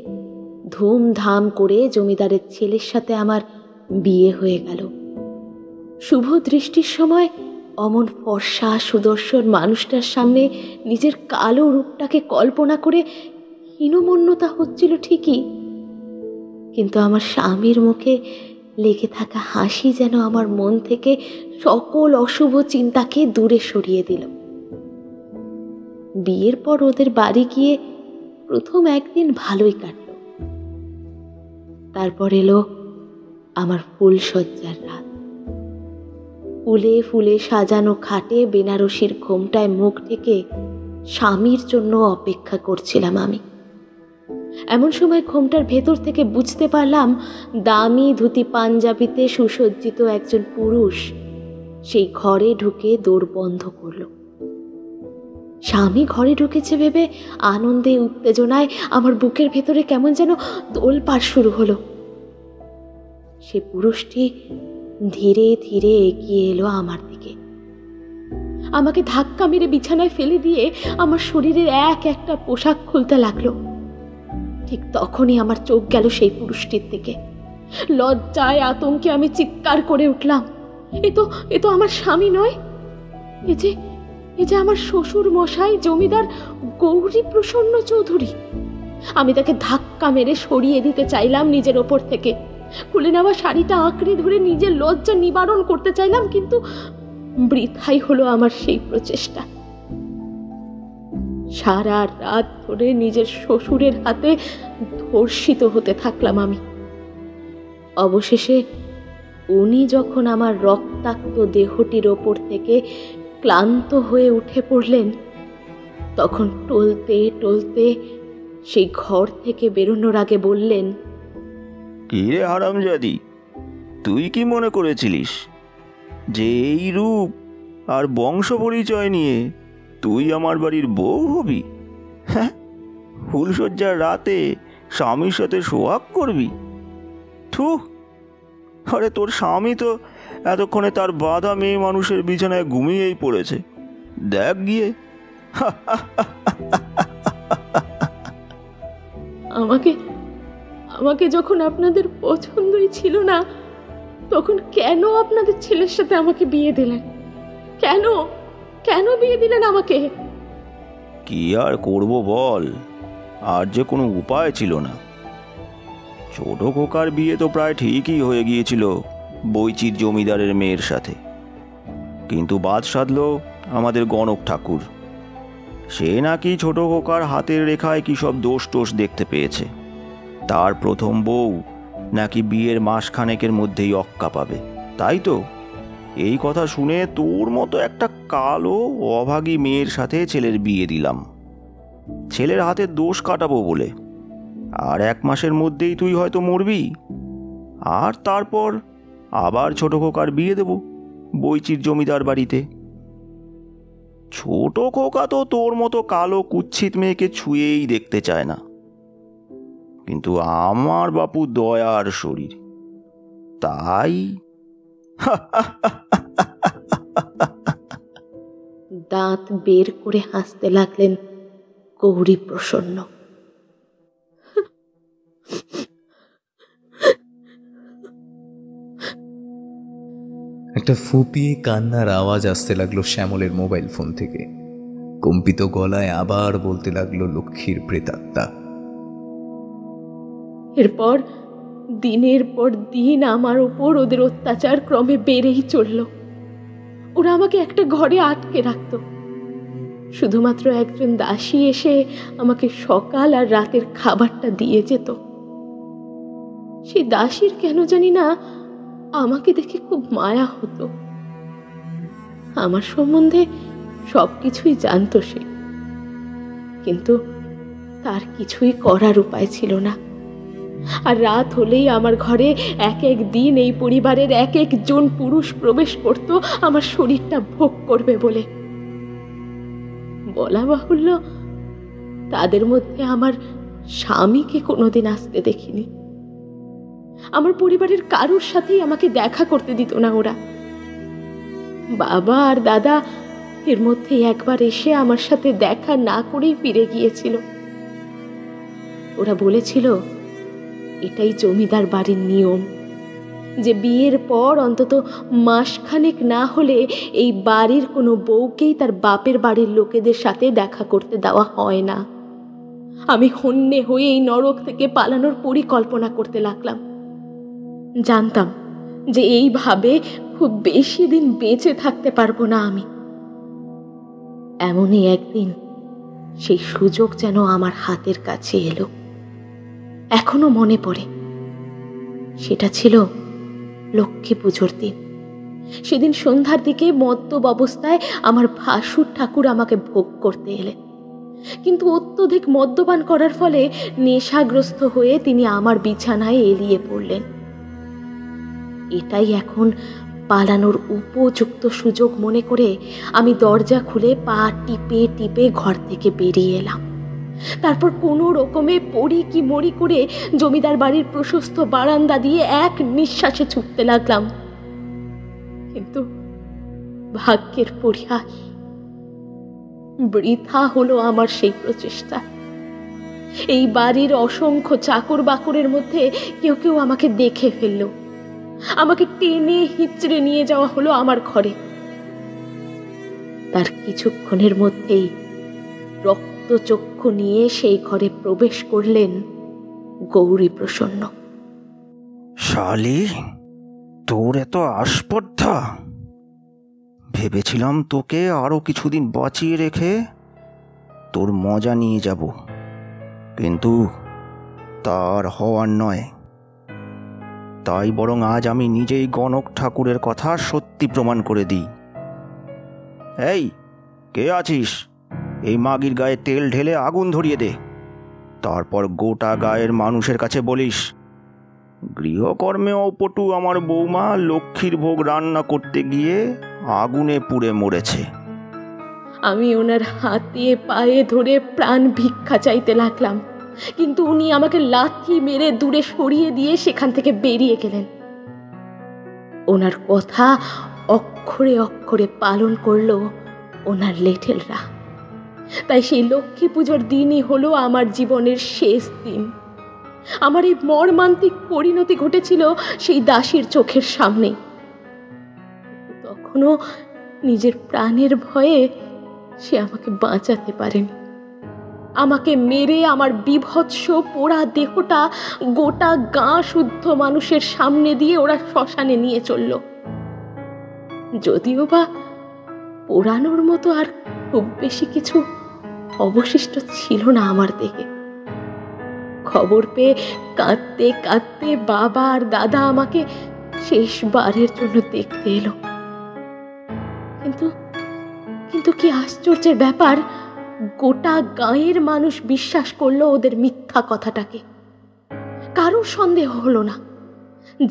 ধুমধাম করে জমিদারের ছেলের সাথে আমার বিয়ে হয়ে গেল। শুভ দৃষ্টির সময় অমন ফর্সা সুদর্শন মানুষটার সামনে নিজের কালো রূপটাকে কল্পনা করে হীনমন্যতা হচ্ছিল ঠিকই, কিন্তু আমার স্বামীর মুখে লেগে থাকা হাসি যেন আমার মন থেকে সকল অশুভ চিন্তাকে দূরে সরিয়ে দিল। বিয়ের পর ওদের বাড়ি গিয়ে প্রথম একদিন ভালোই কাটল। তারপর এলো আমার ফুলশয্যার রাত। ফুলে ফুলে সাজানো খাটে বেনারসির ঘোমটায় মুখ ঢেকে স্বামীর জন্য অপেক্ষা করছিলাম আমি। এমন সময় ঘোমটার ভেতর থেকে বুঝতে পারলাম দামি ধুতি পাঞ্জাবিতে সুসজ্জিত একজন পুরুষ সেই ঘরে ঢুকে দোর বন্ধ করল। স্বামী ঘরে ঢুকেছে ভেবে আনন্দে উত্তেজনায় আমার বুকের ভেতরে কেমন যেন তোলপাড় শুরু হলো। সে পুরুষটি ধীরে ধীরে এগিয়ে এলো আমার দিকে। আমাকে ধাক্কা মেরে বিছানায় ফেলে দিয়ে আমার শরীরের এক একটা পোশাক খুলতে লাগলো। ঠিক তখনই আমার চোখ গেল সেই পুরুষটির দিকে। লজ্জায় আতঙ্কে আমি চিৎকার করে উঠলাম, এ তো আমার স্বামী নয়, এ যে আমার শ্বশুর মশাই জমিদার গৌরী প্রসন্ন চৌধুরী। আমি তাকে ধাক্কা মেরে সরিয়ে দিতে চাইলাম নিজের ওপর থেকে। খুলে নেওয়া শাড়িটা আঁকড়ে ধরে নিজের লজ্জা নিবারণ করতে চাইলাম, কিন্তু বৃথাই হলো আমার সেই প্রচেষ্টা। সারা রাত ধরে নিজের শ্বশুরের হাতে ধর্ষিত হতে থাকলাম আমি। অবশেষে উনি যখন আমার রক্তাক্ত দেহটির ওপর থেকে ক্লান্ত হয়ে উঠে পড়লেন, তখন টলতে টলতে সেই ঘর থেকে বেরোনোর আগে বললেন, কি রে হারামজাদি, তুই কি মনে করেছিলিস যে এই রূপ আর বংশ পরিচয় নিয়ে তুই আমার বাড়ির বউ হবি? হ্যাঁ, ফুলশয্যার রাতে স্বামীর সাথে সোহাগ করবি? থু, আরে তোর স্বামী তো এতক্ষণে তার বাঁধা মেয়ে মানুষের বিছানায় ঘুমিয়েই পড়েছে, দেখ গিয়ে। আমাকে আমাকে যখন আপনাদের পছন্দই ছিল না, তখন কেন আপনাদের ছেলের সাথে আমাকে বিয়ে দিলেন? কেন কেন বিয়ে দিলেন আমাকে? কি আর করব বল, আর যে কোনো উপায় ছিল না। ছোট খোকার বিয়ে তো প্রায় ঠিকই হয়ে গিয়েছিল বৈচির জমিদারের মেয়ের সাথে, কিন্তু বাদ সাধল আমাদের গণক ঠাকুর। সে নাকি ছোট খোকার হাতের রেখায় কি সব দোষ টোষ দেখতে পেয়েছে। তার প্রথম বউ নাকি বিয়ের মাসখানেকের মধ্যেই অক্কা পাবে। তাই তো এই কথা শুনে তোর মতো একটা কালো অভাগী মেয়ের সাথে ছেলের বিয়ে দিলাম, ছেলের হাতের দোষ কাটাবো বলে। আর 1 মাসের মধ্যেই তুই হয়তো মরবি, আর তারপর আবার ছোট খোকার বিয়ে দেব বৈচির জমিদার বাড়িতে। ছোট খোকা তো তোর মতো কালো কুৎসিত মেয়েকে ছুঁয়েই দেখতে চায় না, কিন্তু আমার বাপু দয়ার শরীর, তাই। দাঁত বের করে হাসতে লাগলেন গৌরী প্রসন্ন। একটা ফুপিয়ে কান্নার আওয়াজ আসতে লাগলো শ্যামলের মোবাইল ফোন থেকে। কম্পিত গলায় আবার বলতে লাগলো লক্ষ্মীর প্রেতাত্মা। এরপর দিনের পর দিন আমার ওপর ওদের অত্যাচার ক্রমে বেড়েই চলল। ওরা আমাকে একটা ঘরে আটকে রাখত। শুধুমাত্র একজন দাসী এসে আমাকে সকাল আর রাতের খাবারটা দিয়ে যেত। সেই দাসীর কেন জানি না আমাকে দেখে খুব মায়া হতো। আমার সম্বন্ধে সবকিছুই জানতো সে, কিন্তু তার কিছুই করার উপায় ছিল না। আর রাত হলেই আমার ঘরে এক এক দিন এই পরিবারের এক একজন পুরুষ প্রবেশ করত আমার শরীরটা ভোগ করবে বলে। বলা বাহুল্য, তাদের মধ্যে আমার স্বামীকে কোনোদিন আসতে দেখিনি। আমার পরিবারের কারোর সাথেই আমাকে দেখা করতে দিত না ওরা। বাবা আর দাদা এর মধ্যে একবার এসে আমার সাথে দেখা না করেই ফিরে গিয়েছিল। ওরা বলেছিল এটাই জমিদার বাড়ির নিয়ম, যে বিয়ের পর অন্তত মাসখানেক না হলে এই বাড়ির কোনো বউকেই তার বাপের বাড়ির লোকেদের সাথে দেখা করতে দেওয়া হয় না। আমি হন্যে হয়ে এই নরক থেকে পালানোর পরিকল্পনা করতে লাগলাম। জানতাম যে এইভাবে খুব বেশি দিন বেঁচে থাকতে পারবো না আমি। এমনই একদিন সেই সুযোগ যেন আমার হাতের কাছে এলো। এখনো মনে পড়ে, সেটা ছিল লক্ষ্মী পুজোর দিন। সেদিন সন্ধ্যার দিকে মদ্যপ অবস্থায় আমার ভাসুর ঠাকুর আমাকে ভোগ করতে এলেন, কিন্তু অত্যধিক মদ্যপান করার ফলে নেশাগ্রস্ত হয়ে তিনি আমার বিছানায় এলিয়ে পড়লেন। এটাই এখন পালানোর উপযুক্ত সুযোগ মনে করে আমি দরজা খুলে পা টিপে টিপে ঘর থেকে বেরিয়ে এলাম। তারপর কোনো রকমে পড়ি কি মরি করে জমিদার বাড়ির প্রশস্ত বারান্দা দিয়ে এক নিঃশ্বাসে ছুটতে লাগলাম। কিন্তু ভাগ্যের পরিহাস, বৃথা হলো আমার সেই প্রচেষ্টা। এই বাড়ির অসংখ্য চাকর বাকরের মধ্যে কেউ কেউ আমাকে দেখে ফেলল। আমাকে টেনে হিচড়ে নিয়ে যাওয়া হলো আমার ঘরে। তার কিছুক্ষণের মধ্যেই রক্তচক্ষু নিয়ে সেই ঘরে প্রবেশ করলেন গৌরী প্রসন্ন। শালি, তোর এত আস্পর্ধা! ভেবেছিলাম তোকে আরো কিছুদিন বাঁচিয়ে রেখে তোর মজা নিয়ে যাব, কিন্তু তার হওয়ার নয়। তাই বরং আজ আমি নিজেই গণক ঠাকুরের কথা সত্যি প্রমাণ করে দিই। এই, কে আছিস? এই মাগির গায়ে তেল ঢেলে আগুন ধরিয়ে দে। তারপর গোটা গায়ের মানুষের কাছে বলিস, গৃহকর্মে অপটু আমার বৌমা লক্ষ্মীর ভোগ রান্না করতে গিয়ে আগুনে পুড়ে মরেছে। আমি ওনার হাতে পায়ে ধরে প্রাণ ভিক্ষা চাইতে লাগলাম, কিন্তু উনি আমাকে লাথি মেরে দূরে সরিয়ে দিয়ে সেখান থেকে বেরিয়ে গেলেন। ওনার কথা অক্ষরে অক্ষরে পালন করলো ওনার লেঠেলরা। তাই সেই লক্ষ্মী পুজোর দিনই হলো আমার জীবনের শেষ দিন। আমার এই মর্মান্তিক পরিণতি ঘটেছিল সেই দাসীর চোখের সামনেই। তখনও নিজের প্রাণের ভয়ে সে আমাকে বাঁচাতে পারেনি। আমাকে মেরে আমার বিভৎস পোড়া দেহটা গোটা গাঁ শুদ্ধ মানুষের সামনে দিয়ে ওরা শ্মশানে নিয়ে চলল। যদিও বা পোড়ানোর মতো আর খুব বেশি কিছু অবশিষ্ট ছিল না আমার দেহে। খবর পেয়ে কাঁদতে কাঁদতে বাবা আর দাদা আমাকে শেষবারের জন্য দেখতে এলো। কিন্তু কি আশ্চর্যের ব্যাপার, গোটা গাঁয়ের মানুষ বিশ্বাস করলো ওদের মিথ্যা কথাটাকে। কারোর সন্দেহ হলো না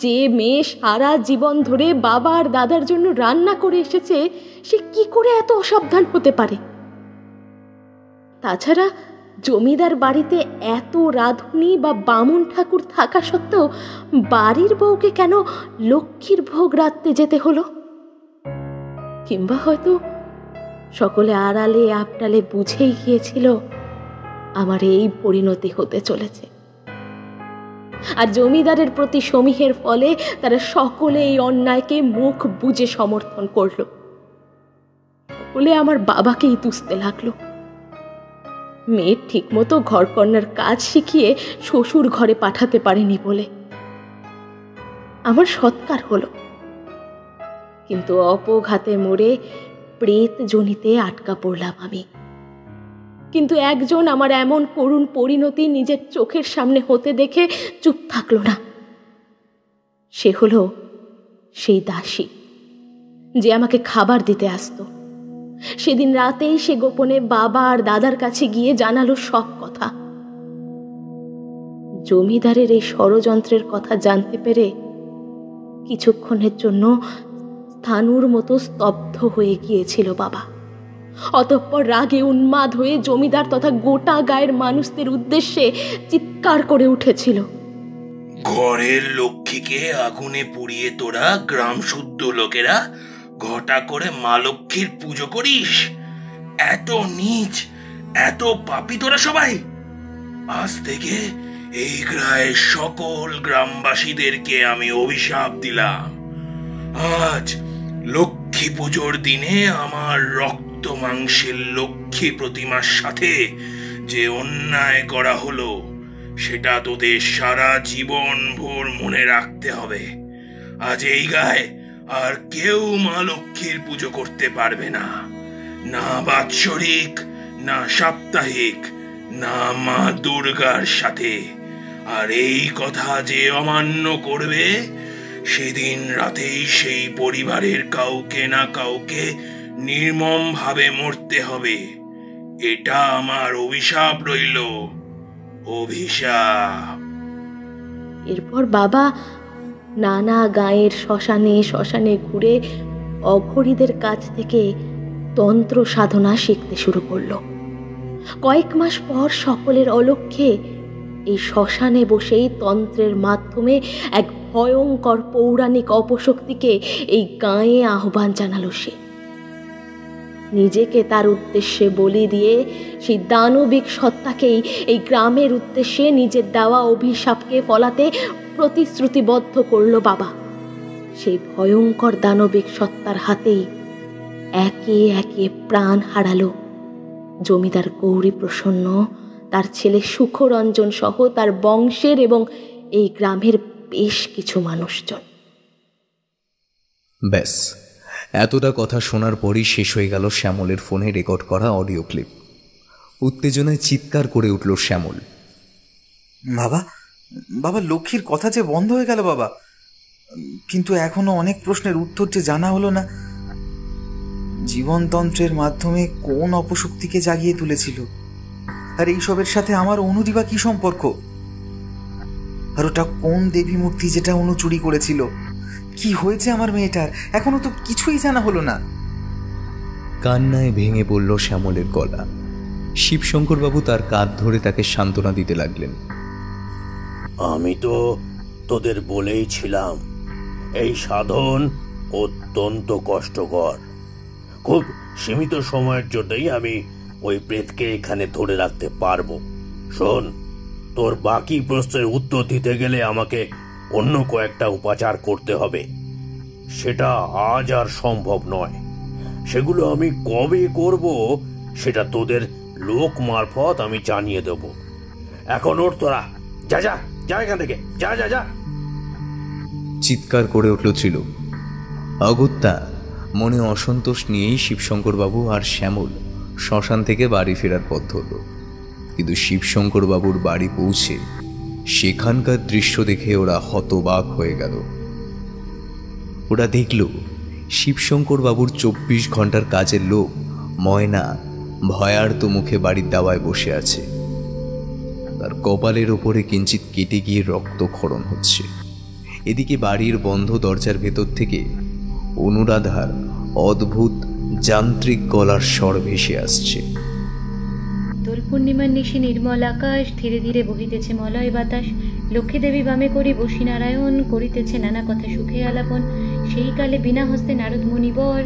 যে মেয়ে সারা জীবন ধরে বাবা আর দাদার জন্য রান্না করে এসেছে, সে কি করে এত অসাবধান হতে পারে। তাছাড়া জমিদার বাড়িতে এত রাঁধুনি বা বামুন ঠাকুর থাকা সত্ত্বেও বাড়ির বউকে কেন লক্ষ্মীর ভোগ রাঁধতে যেতে হলো? কিংবা হয়তো সকলে আড়ালে আপটালে বুঝেই গিয়েছিল আমার এই পরিণতি হতে চলেছে। আর জমিদারের প্রতি সমীহের ফলে তারা সকলে এই অন্যায়কে মুখ বুজে সমর্থন করল। সকলে আমার বাবাকেই দুষতে লাগলো। মেয়ে ঠিক মতো ঘরকন্নার কাজ শিখিয়ে শ্বশুর ঘরে পাঠাতে পারেনি বলে আমার সৎকার হলো, কিন্তু অপঘাতে মরে প্রেত জনিতে আটকা পড়লাম আমি। কিন্তু একজন আমার এমন করুণ পরিণতি নিজের চোখের সামনে হতে দেখে চুপ থাকলো না। সে হলো সেই দাসী যে আমাকে খাবার দিতে আসতো। সেদিন রাতেই সে গোপনে বাবা আর দাদার কাছে গিয়ে জানালো সব কথা। জমিদারের এই ষড়যন্ত্রের কথা জানতে পেরে কিছুক্ষণের জন্য স্থাণুর মতো স্তব্ধ হয়ে গিয়েছিল বাবা। অতঃপর রাগে উন্মাদ হয়ে জমিদার তথা গোটা গায়ের মানুষদের উদ্দেশ্যে চিৎকার করে উঠেছিল, ঘরের লক্ষ্মীকে আগুনে পুড়িয়ে তোরা গ্রাম শুদ্ধ লোকেরা ঘটা করে মা লক্ষ্মীর পুজো করিস? এত নীচ, এত পাপী তোরা সবাই! আজ থেকে এই গ্রামের সকল গ্রামবাসীদেরকে আমি অভিশাপ দিলাম। আজ লক্ষ্মী পুজোর দিনে আমার রক্ত মাংসের লক্ষ্মী প্রতিমার সাথে যে অন্যায় করা হলো সেটা তোদের সারা জীবন ভোর মনে রাখতে হবে। আজ এই গায়ে আর কেউ মা লক্ষ্মীর পুজো করতে পারবে না, না বাৎসরিক, না সাপ্তাহিক, না মা দুর্গার সাথে। আর এই কথা যে অমান্য করবে সেদিন রাতেই সেই পরিবারের কাউকে না কাউকে নির্মম ভাবে মরতে হবে। এটা আমার অভিশাপ রইল, অভিশাপ। এরপর বাবা নানা গাঁয়ের শ্মশানে শ্মশানে ঘুরে অঘরীদের কাছ থেকে তন্ত্র সাধনা শিখতে শুরু করলো। কয়েক মাস পর সকলের অলক্ষ্যে এই শ্মশানে বসেই তন্ত্রের মাধ্যমে এক ভয়ঙ্কর পৌরাণিক অপশক্তিকে এই গাঁয়ে আহ্বান জানালো সে। নিজেকে তার উদ্দেশ্যে বলি দিয়ে সেই দানবিক সত্তাকেই এই গ্রামের উদ্দেশ্যে নিজের দেওয়া অভিশাপকে ফলাতে প্রতিশ্রুতিবদ্ধ করল বাবা। সেই ভয়ঙ্কর দানবিক সত্তার হাতেই একে একে প্রাণ হারালো জমিদার গৌরী প্রসন্ন, তার ছেলে সুখরঞ্জন সহ তার বংশের এবং এই গ্রামের বেশ কিছু মানুষজন। ব্যাস, এতটা কথা শোনার পরই শেষ হয়ে গেল শ্যামলের ফোনে রেকর্ড করা অডিও ক্লিপ। উত্তেজনায় চিৎকার করে উঠল শ্যামল, বাবা বাবা, লক্ষ্মীর কথা যে বন্ধ হয়ে গেল বাবা, কিন্তু এখনো অনেক প্রশ্নের উত্তর যে জানা হলো না। জীবনতন্ত্রের মাধ্যমে কোন অপশক্তিকে জাগিয়ে তুলেছিল, আর এইসবের সাথে আমার অনুদি বা কি সম্পর্ক? আর ওটা কোন দেবী মূর্তি যেটা অনু চুরি করেছিল? কি হয়েছে আমার মেয়েটার? এখনো তো কিছুই জানা হলো না। কান্নায় ভেঙে পড়ল শ্যামলের গলা। শিবশঙ্করবাবু তার কাঁধ ধরে তাকে সান্ত্বনা দিতে লাগলেন। আমি তো তোদের বলেই ছিলাম, এই সাধন অত্যন্ত কষ্টকর। খুব সীমিত সময়ের জন্যই আমি ওই প্রেতকে এখানে ধরে রাখতে পারবো। শোন, তোর বাকি প্রশ্নের উত্তর দিতে গেলে আমাকে অন্য কয়েকটা উপাচার করতে হবে। সেটা আজ আর সম্ভব নয়। সেগুলো আমি কবে করব সেটা তোদের লোক মারফত আমি জানিয়ে দেব। এখন ওর তোরা, যা যা যা এখান থেকে, যা যা যা। চিৎকার করে উঠল ত্রিলোক। অগত্যা মনে অসন্তোষ নিয়েই শিবশঙ্করবাবু আর শ্যামল শ্মশান থেকে বাড়ি ফেরার পথ ধরল। কিন্তু শিবশঙ্করবাবুর বাড়ি পৌঁছে সেখানকার দৃশ্য দেখে ওরা হতবাক হয়ে গেল। ওরা দেখল শিবশঙ্করবাবুর 24 ঘন্টার কাজের লোক ময়না ভয়ার্ত মুখে বাড়ির দাওয়ায় বসে আছে। তার কপালের ওপরে কিঞ্চিত কেটে গিয়ে রক্তক্ষরণ হচ্ছে। এদিকে বাড়ির বন্ধ দরজার ভেতর থেকে অনুরাধার অদ্ভুত যান্ত্রিক গলার স্বর ভেসে আসছে। দোল পূর্ণিমার নিশি নির্মল আকাশ, ধীরে ধীরে বহিতেছে মলয় বাতাস। লক্ষ্মীদেবী বামে করি বসিনারায়ণ, করিতেছে নানা কথা সুখে আলাপন। সেই কালে বিনা হস্তে নারদ মুনিবর।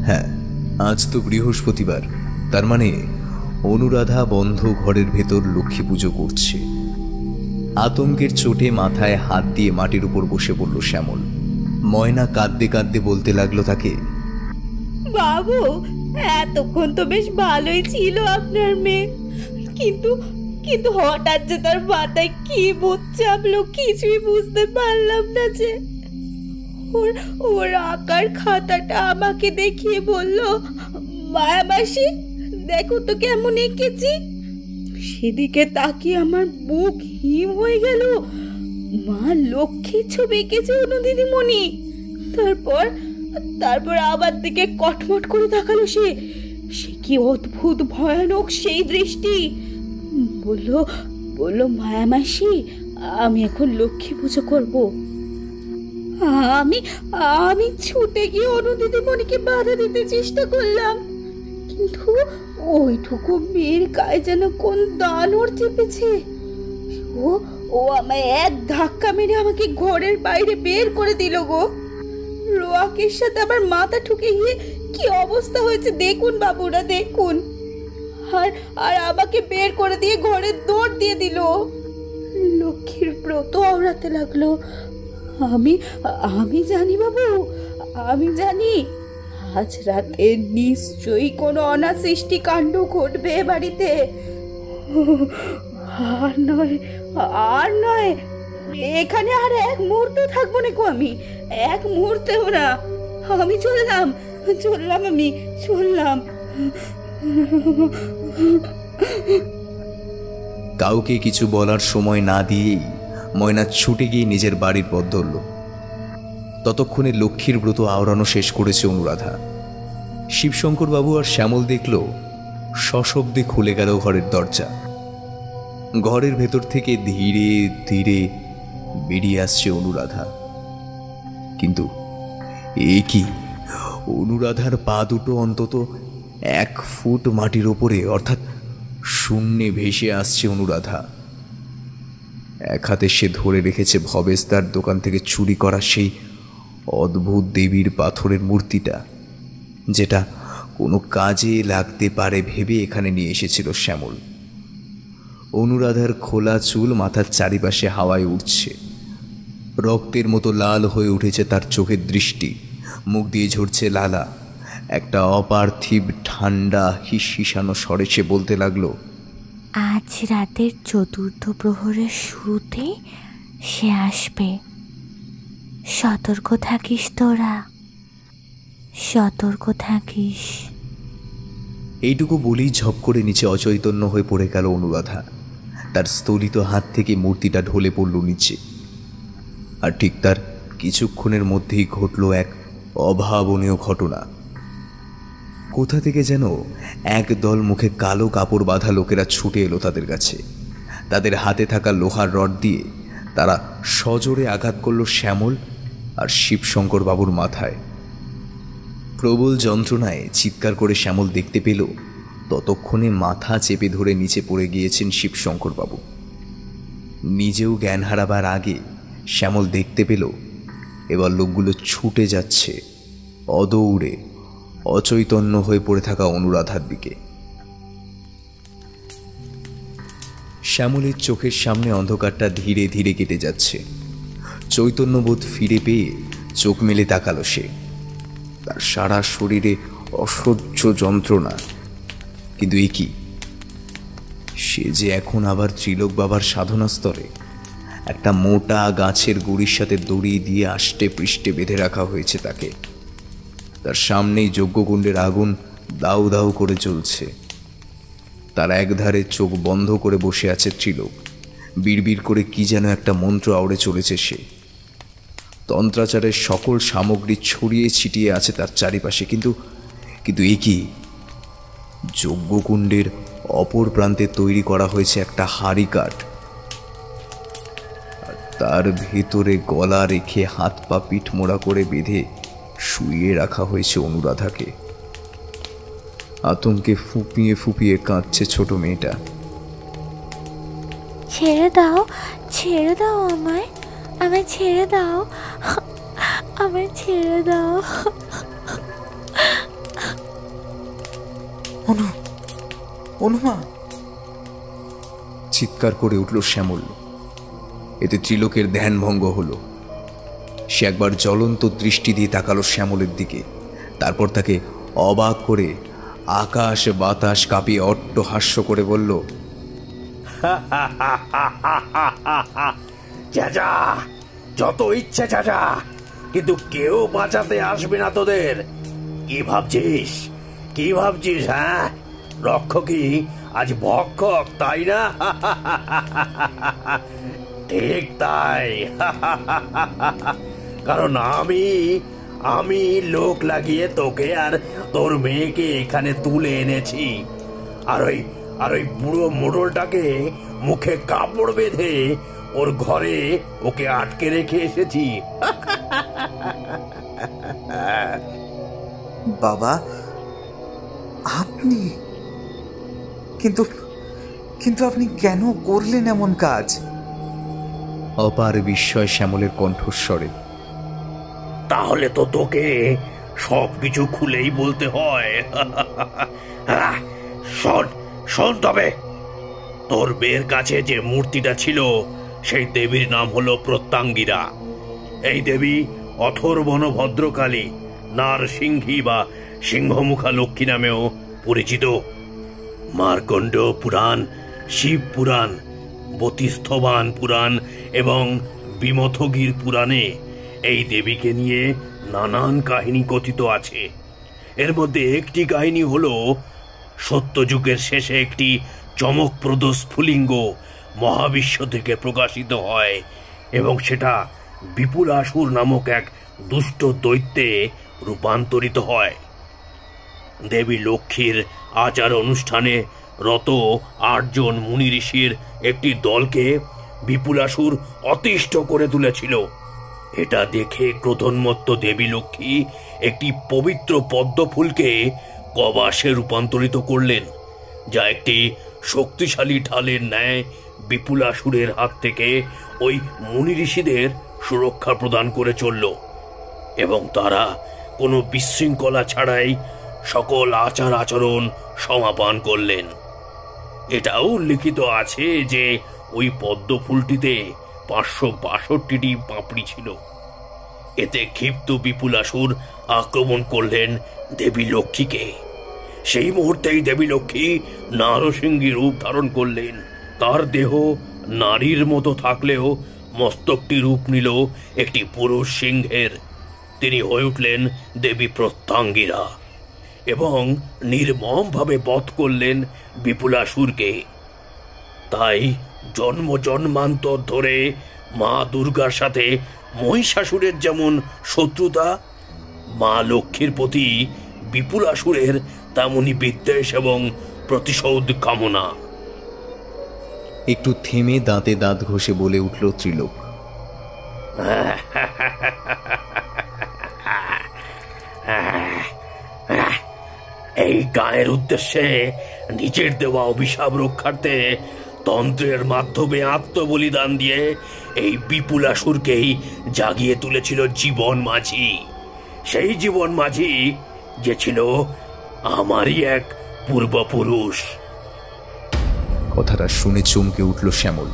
হ্যাঁ, আজ তো বৃহস্পতিবার, তার মানে অনুরাধা বন্ধ ঘরের ভেতর লক্ষ্মী পুজো করছে। আতঙ্কের চোটে মাথায় হাত দিয়ে মাটির উপর বসে পড়ল শ্যামল। ময়না কাঁদতে কাঁদতে বলতে লাগলো তাকে, বাবু, এতক্ষণ তো বেশ ভালোই ছিল আপনার মেয়ে, কিন্তু কিন্তু হঠাৎ যে তার মাথায় কি ভূত চাপলো কিছুই বুঝতে পারলাম না। যে ওর আঁকার খাতাটা আমাকে দেখিয়ে বলল, মায়া মাসি দেখো তো কেমন এঁকেছি। সেদিকে তাকিয়ে আমার বুক হিম হয়ে গেল। মা লক্ষ্মীর ছবি এঁকেছে অনু দিদিমণি। তারপর আবার দিকে কটমট করে তাকালো সে। কি অদ্ভুত ভয়ানক সেই দৃষ্টি। বললো মায়া মাসি, আমি এখন লক্ষ্মী পুজো করব। আমি ছুটে গিয়ে অনু দিদিমণিকে বাধা দিতে চেষ্টা করলাম, কিন্তু ওইটুকু মেয়ের গায়ে যেন কোন দানর চেপেছে। ও আমায় এক ধাক্কা মেরে আমাকে ঘরের বাইরে বের করে দিল গো। রোয়াকের সাথে আমার মাথা ঠুকে গিয়ে কি অবস্থা হয়েছে দেখুন বাবুরা, দেখুন। আর আমাকে বের করে দিয়ে ঘরের দৌড় দিয়ে দিল। লক্ষ্মীর ব্রত আওড়াতে লাগলো। আমি জানি বাবু, আমি জানি আজ রাতে নিশ্চয়ই কোনো অনাসৃষ্টি কাণ্ড ঘটবে বাড়িতে। আর নয়, এখানে আর এক মুহূর্ত থাকবো না গো। আমি এক মুহূর্তেও না। আমি চললাম। কাউকে কিছু বলার সময় না দিয়েই ময়না ছুটে গিয়ে নিজের বাড়ির পথ ধরল। ততক্ষণে লক্ষ্মীর ব্রত আওড়ানো শেষ করেছে অনুরাধা। শিবশঙ্করবাবু আর শ্যামল দেখল সশব্দে খুলে গেল ঘরের দরজা। ঘরের ভেতর থেকে ধীরে ধীরে বেরিয়ে আসছে অনুরাধা। কিন্তু এ কি, অনুরাধার পা দুটো অন্তত 1 ফুট মাটির ওপরে, অর্থাৎ শূন্যে ভেসে আসছে অনুরাধা। এক হাতে সে ধরে রেখেছে ভবেশদার দোকান থেকে চুরি করা সেই অদ্ভুত দেবীর পাথরের মূর্তিটা, যেটা কোনো কাজে লাগতে পারে ভেবে এখানে নিয়ে এসেছিল শ্যামল। অনুরাধার খোলা চুল মাথার চারিপাশে হাওয়ায় উঠছে। রক্তের মতো লাল হয়ে উঠেছে তার চোখের দৃষ্টি, মুখ দিয়ে ঝরছে লালা। একটা অপার্থিব ঠান্ডা হিসহিসানো স্বরে সে বলতে লাগলো, আজ রাতের 4র্থ প্রহরের শুরুতে সে আসবে। সতর্ক থাকিস তোরা, সতর্ক থাকিস। এইটুকু বলেই ঝপ করে নিচে অচৈতন্য হয়ে পড়ে গেল অনুরাধা। তার স্থলিত হাত থেকে মূর্তিটা ঢলে পড়ল নিচে। আর ঠিক তার কিছুক্ষণের মধ্যেই ঘটল এক অভাবনীয় ঘটনা। কোথা থেকে যেন একদল মুখে কালো কাপড় বাঁধা লোকেরা ছুটে এলো তাদের কাছে। তাদের হাতে থাকা লোহার রড দিয়ে তারা সজোরে আঘাত করল শ্যামল আর শিবশঙ্কর বাবুর মাথায়। প্রবল যন্ত্রণায় চিৎকার করে শ্যামল দেখতে পেল ততক্ষণে মাথা চেপে ধরে নিচে পড়ে গিয়েছেন শিবশঙ্কর বাবু। নিজেও জ্ঞান হারাবার আগে শ্যামল দেখতে পেল এবার লোকগুলো ছুটে যাচ্ছে অদৌড়ে অচৈতন্য হয়ে পড়ে থাকা অনুরাধার দিকে। শ্যামলের চোখের সামনে অন্ধকারটা ধীরে ধীরে কেটে যাচ্ছে। চৈতন্যবোধ ফিরে পেয়ে চোখ মেলে তাকালো সে। তার সারা শরীরে অসহ্য যন্ত্রণা, কিন্তু এ কি, সে যে এখন আবার ত্রিলোক বাবার সাধনা স্তরে। একটা মোটা গাছের গুড়ির সাথে দড়ি দিয়ে আষ্টে পৃষ্ঠে বেঁধে রাখা হয়েছে তাকে। তার সামনেই যজ্ঞকুণ্ডের আগুন দাউ দাউ করে জ্বলছে। তার একধারে চোখ বন্ধ করে বসে আছে ত্রিলোক। বিড়বিড় করে কি যেন একটা মন্ত্র আওড়ে চলেছে সে। তন্ত্রাচারের সকল সামগ্রী ছড়িয়ে ছিটিয়ে আছে তার চারিপাশে, কিন্তু এ কি, যজ্ঞকুণ্ডের অপর প্রান্তে তৈরি করা হয়েছে একটা হাড়ি কাঠ, আর তার ভেতরে গলা রেখে হাত পা পিঠ মোড়া করে বেঁধে শুইয়ে রাখা হয়েছে অনুরাধাকে। আতঙ্কে ফুপিয়ে ফুপিয়ে কাঁদছে ছোট মেয়েটা। ছেড়ে দাও, ছেড়ে দাও আমায়, আমায় ছেড়ে দাও, আমায় ছেড়ে দাও। অনুমা, চিৎকার করে উঠল শ্যামল। এতে ত্রিলোকের ধ্যান ভঙ্গ হলো। সে একবার জ্বলন্ত দৃষ্টি দিয়ে তাকালো শ্যামলের দিকে, তারপর তাকে অবাক করে আকাশ বাতাস কাঁপিয়ে অট্টহাস্য করে বলল, চাচা, যত ইচ্ছে চাচা, কিন্তু কেউ বাঁচাতে আসবে না তোদের। কি ভাবছিস, কি ভাবছিস? হ্যাঁ, রক্ষকই আজ ভক্ষক, তাই না? ঠিক তাই। কারণ আমি লোক লাগিয়ে তোকে আর তোর মেয়েকে এখানে তুলে এনেছি, আর ওই বুড়ো মোড়লটাকে মুখে কাপড় বেঁধে ওর ঘরে ওকে আটকে রেখে এসেছি। বাবা, আপনি কিন্তু আপনি কেন করলেন এমন কাজ? অপার বিস্ময় শ্যামলের কণ্ঠস্বরে। তাহলে তো তোকে সবকিছু খুলেই বলতে হয়। শোন তবে, তোর মেয়ের কাছে যে মূর্তিটা ছিল সেই দেবীর নাম হলো প্রত্যাঙ্গিরা। এই দেবী অথর্বণ ভদ্রকালী, নারসিংহী বা সিংহমুখা লক্ষ্মী নামেও পরিচিত। মার্কণ্ড পুরাণ, শিব পুরাণ, বতিস্থবান পুরাণ এবং বিমথগির পুরাণে এই দেবীকে নিয়ে নানান কাহিনী কথিত আছে। এর মধ্যে একটি কাহিনী হলো সত্যযুগের শেষে একটি চমকপ্রদ স্ফুলিঙ্গ মহাবিশ্ব থেকে প্রকাশিত হয় এবং সেটা বিপুলাসুর নামক এক দুষ্ট দৈত্যে রূপান্তরিত হয়। দেবী লক্ষ্মীর আচার অনুষ্ঠানে রত 8 জন মুনি ঋষির একটি দলকে বিপুলাসুর অতিষ্ঠ করে তুলেছিল। এটা দেখে ক্রোধোন্মত্ত দেবী লক্ষ্মী একটি পবিত্র পদ্ম ফুলকে কবাসে রূপান্তরিত করলেন, যা একটি শক্তিশালী ঢালের ন্যায় বিপুলাসুরের হাত থেকে ওই মুনি ঋষিদের সুরক্ষা প্রদান করে চলল এবং তারা কোনো বিশৃঙ্খলা ছাড়াই সকল আচার আচরণ সমাপন করলেন। এটাও উল্লিখিত আছে যে ওই পদ্ম ফুলটিতে 562টি পাপড়ি ছিল। এতে ক্ষিপ্ত বিপুলাসুর আক্রমণ করলেন দেবী লক্ষ্মীকে। সেই মুহূর্তেই দেবী লক্ষ্মী নারসিংহী রূপ ধারণ করলেন। তার দেহ নারীর মতো থাকলেও মস্তকটি রূপ নিল একটি পুরুষ সিংহের। তিনি হয়ে উঠলেন দেবী প্রত্যাঙ্গিরা এবং নির্মমভাবে বধ করলেন বিপুলাসুরকে। তাই জন্ম জন্মান্তর ধরে মা দুর্গার সাথে মহিষাসুরের যেমন শত্রুতা, মা লক্ষ্মীর প্রতি বিপুলাসুরের তেমনি বিদ্বেষ এবং প্রতিশোধ কামনা। একটু থেমে দাঁতে দাঁত ঘষে বলে উঠল ত্রিলোক, উদ্দেশ্যে নিজের দেওয়া অভিশাপ রক্ষার্থে তন্ত্রের মাধ্যমে আত্মবলিদান দিয়ে এই বিপুলাসুরকেই জাগিয়ে তুলেছিল জীবন মাঝি। সেই জীবন মাঝি যে ছিল আমারই এক পূর্বপুরুষ। কথাটা শুনে চমকে উঠল শ্যামল।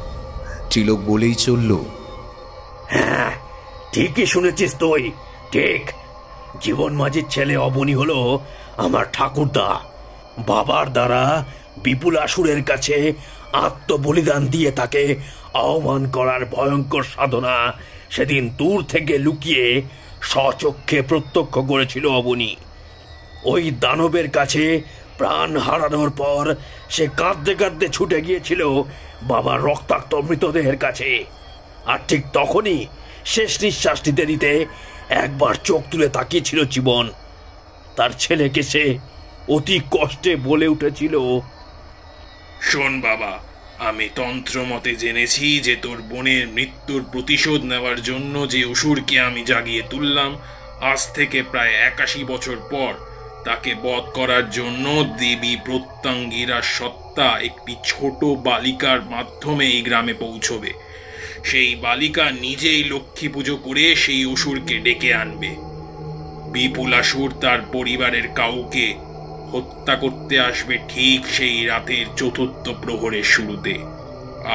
ত্রিলোক বলেই চলল, হ্যাঁ, ঠিকই শুনেছিস তুই, ঠিক। জীবন মাঝির ছেলে অবনী হলো আমার ঠাকুরদা। বাবার দ্বারা বিপুলাসুরের কাছে আত্মবলিদান দিয়ে তাকে আহ্বান করার ভয়ঙ্কর সাধনা সেদিন দূর থেকে লুকিয়ে স্বচক্ষে প্রত্যক্ষ করেছিল অবনী। ওই দানবের কাছে প্রাণ হারানোর পর সে কাঁদতে কাঁদতে ছুটে গিয়েছিল বাবার রক্তাক্ত মৃতদেহের কাছে। আর ঠিক তখনই শেষ নিঃশ্বাস নিতে নিতে একবার চোখ তুলে তাকিয়েছিল জীবন। তার ছেলেকে সে অতি কষ্টে বলে উঠেছিল, শোন বাবা, আমি তন্ত্রমতে জেনেছি যে তোর বোনের মৃত্যুর প্রতিশোধ নেওয়ার জন্য যে অসুরকে আমি জাগিয়ে তুললাম, আজ থেকে প্রায় 81 বছর পর তাকে বধ করার জন্য দেবী প্রত্যঙ্গিরার সত্তা একটি ছোট বালিকার মাধ্যমে এই গ্রামে পৌঁছবে। সেই বালিকা নিজেই লক্ষ্মী পুজো করে সেই অসুরকে ডেকে আনবে। বিপুলাসুর তার পরিবারের কাউকে হত্যা করতে আসবে ঠিক সেই রাতের চতুর্থ প্রহরের শুরুতে।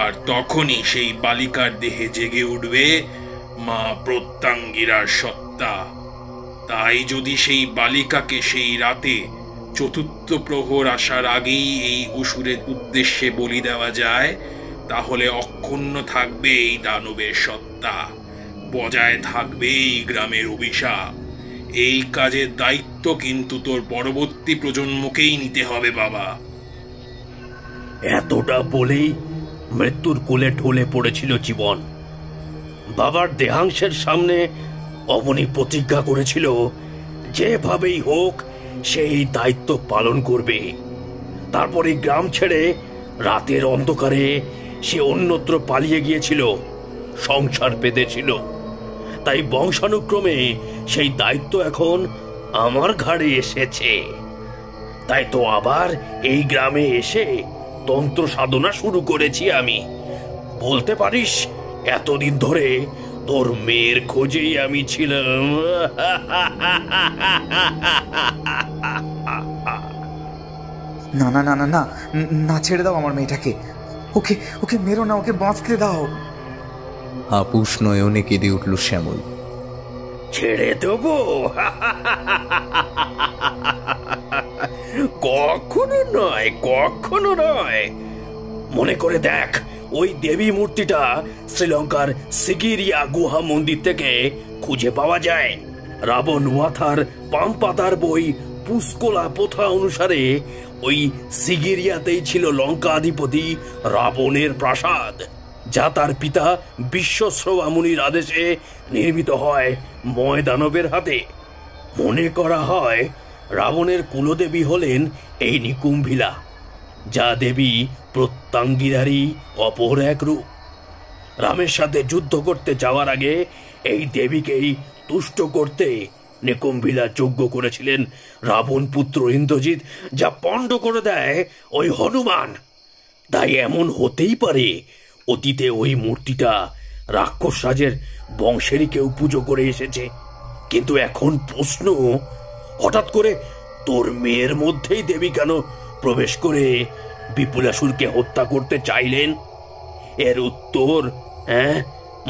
আর তখনই সেই বালিকার দেহে জেগে উঠবে মা প্রত্যঙ্গিরার সত্তা। তাই যদি সেই বালিকাকে সেই রাতে চতুর্থ প্রহর আসার আগেই এই অসুরের উদ্দেশ্যে বলি দেওয়া যায়, তাহলে অক্ষুণ্ণ থাকবে এই দানবের সত্তা, বজায় থাকবে এই গ্রামের অভিশাপ। এই কাজের দায়িত্ব কিন্তু তোর পরবর্তী প্রজন্মকেই নিতে হবে বাবা। এতটা বলেই মৃত্যুর কোলে ঢলে পড়েছিল জীবন। বাবার দেহাংশের সামনে অবনী প্রতিজ্ঞা করেছিল যেভাবেই হোক সেই দায়িত্ব পালন করবে। তারপরে গ্রাম ছেড়ে রাতের অন্ধকারে সে অন্যত্র পালিয়ে গিয়েছিল, সংসার পেতেছিল। তাই বংশানুক্রমে সেই দায়িত্ব এখন আমার ঘাড়ে এসেছে। তাই তো আবার এই গ্রামে এসে তন্ত্র সাধনা শুরু করেছি আমি। বলতে পারিস এতদিন ধরে তোর মেয়ের খোঁজেই আমি ছিলাম। না না না না না না, ছেড়ে দাও আমার মেয়েটাকে। ওকে ওকে মেরো না, ওকে বাঁচতে দাও। আপুস নয়নে কেঁদে উঠল শ্যামল। ছেড়ে দেবো? কখনো নয়, কখনো নয়। মনে করে দেখ, ওই দেবী মূর্তিটা শ্রীলঙ্কার সিগিরিয়া গুহা মন্দির থেকে খুঁজে পাওয়া যায়। রাবণ ওয়াথার পামপাতার বই পুষ্কলা প্রথা অনুসারে ওই সিগিরিয়াতেই ছিল লঙ্কাধিপতি রাবণের প্রাসাদ, যা তার পিতা বিশ্বশ্রবা মুনির আদেশে নির্মিত হয় ময়দানবের হাতে। মনে করা হয় রাবণের কুলদেবী হলেন এই নিকুম্ভিলা, যা দেবী প্রত্যঙ্গিরারই অপর এক রূপ। রামের সাথে যুদ্ধ করতে যাওয়ার আগে এই দেবীকেই তুষ্ট করতে নিকুম্ভিলা যজ্ঞ করেছিলেন রাবণ পুত্র ইন্দ্রজিৎ, যা পণ্ড করে দেয় ওই হনুমান। তাই এমন হতেই পারে অতীতে ওই মূর্তিটা রাক্ষস রাজের বংশেরই কেউ পুজো করে এসেছে। কিন্তু এখন প্রশ্ন, হঠাৎ করে তোর মেয়ের মধ্যেই দেবী কেন প্রবেশ করে বিপুলাসুরকে হত্যা করতে চাইলেন? এর উত্তর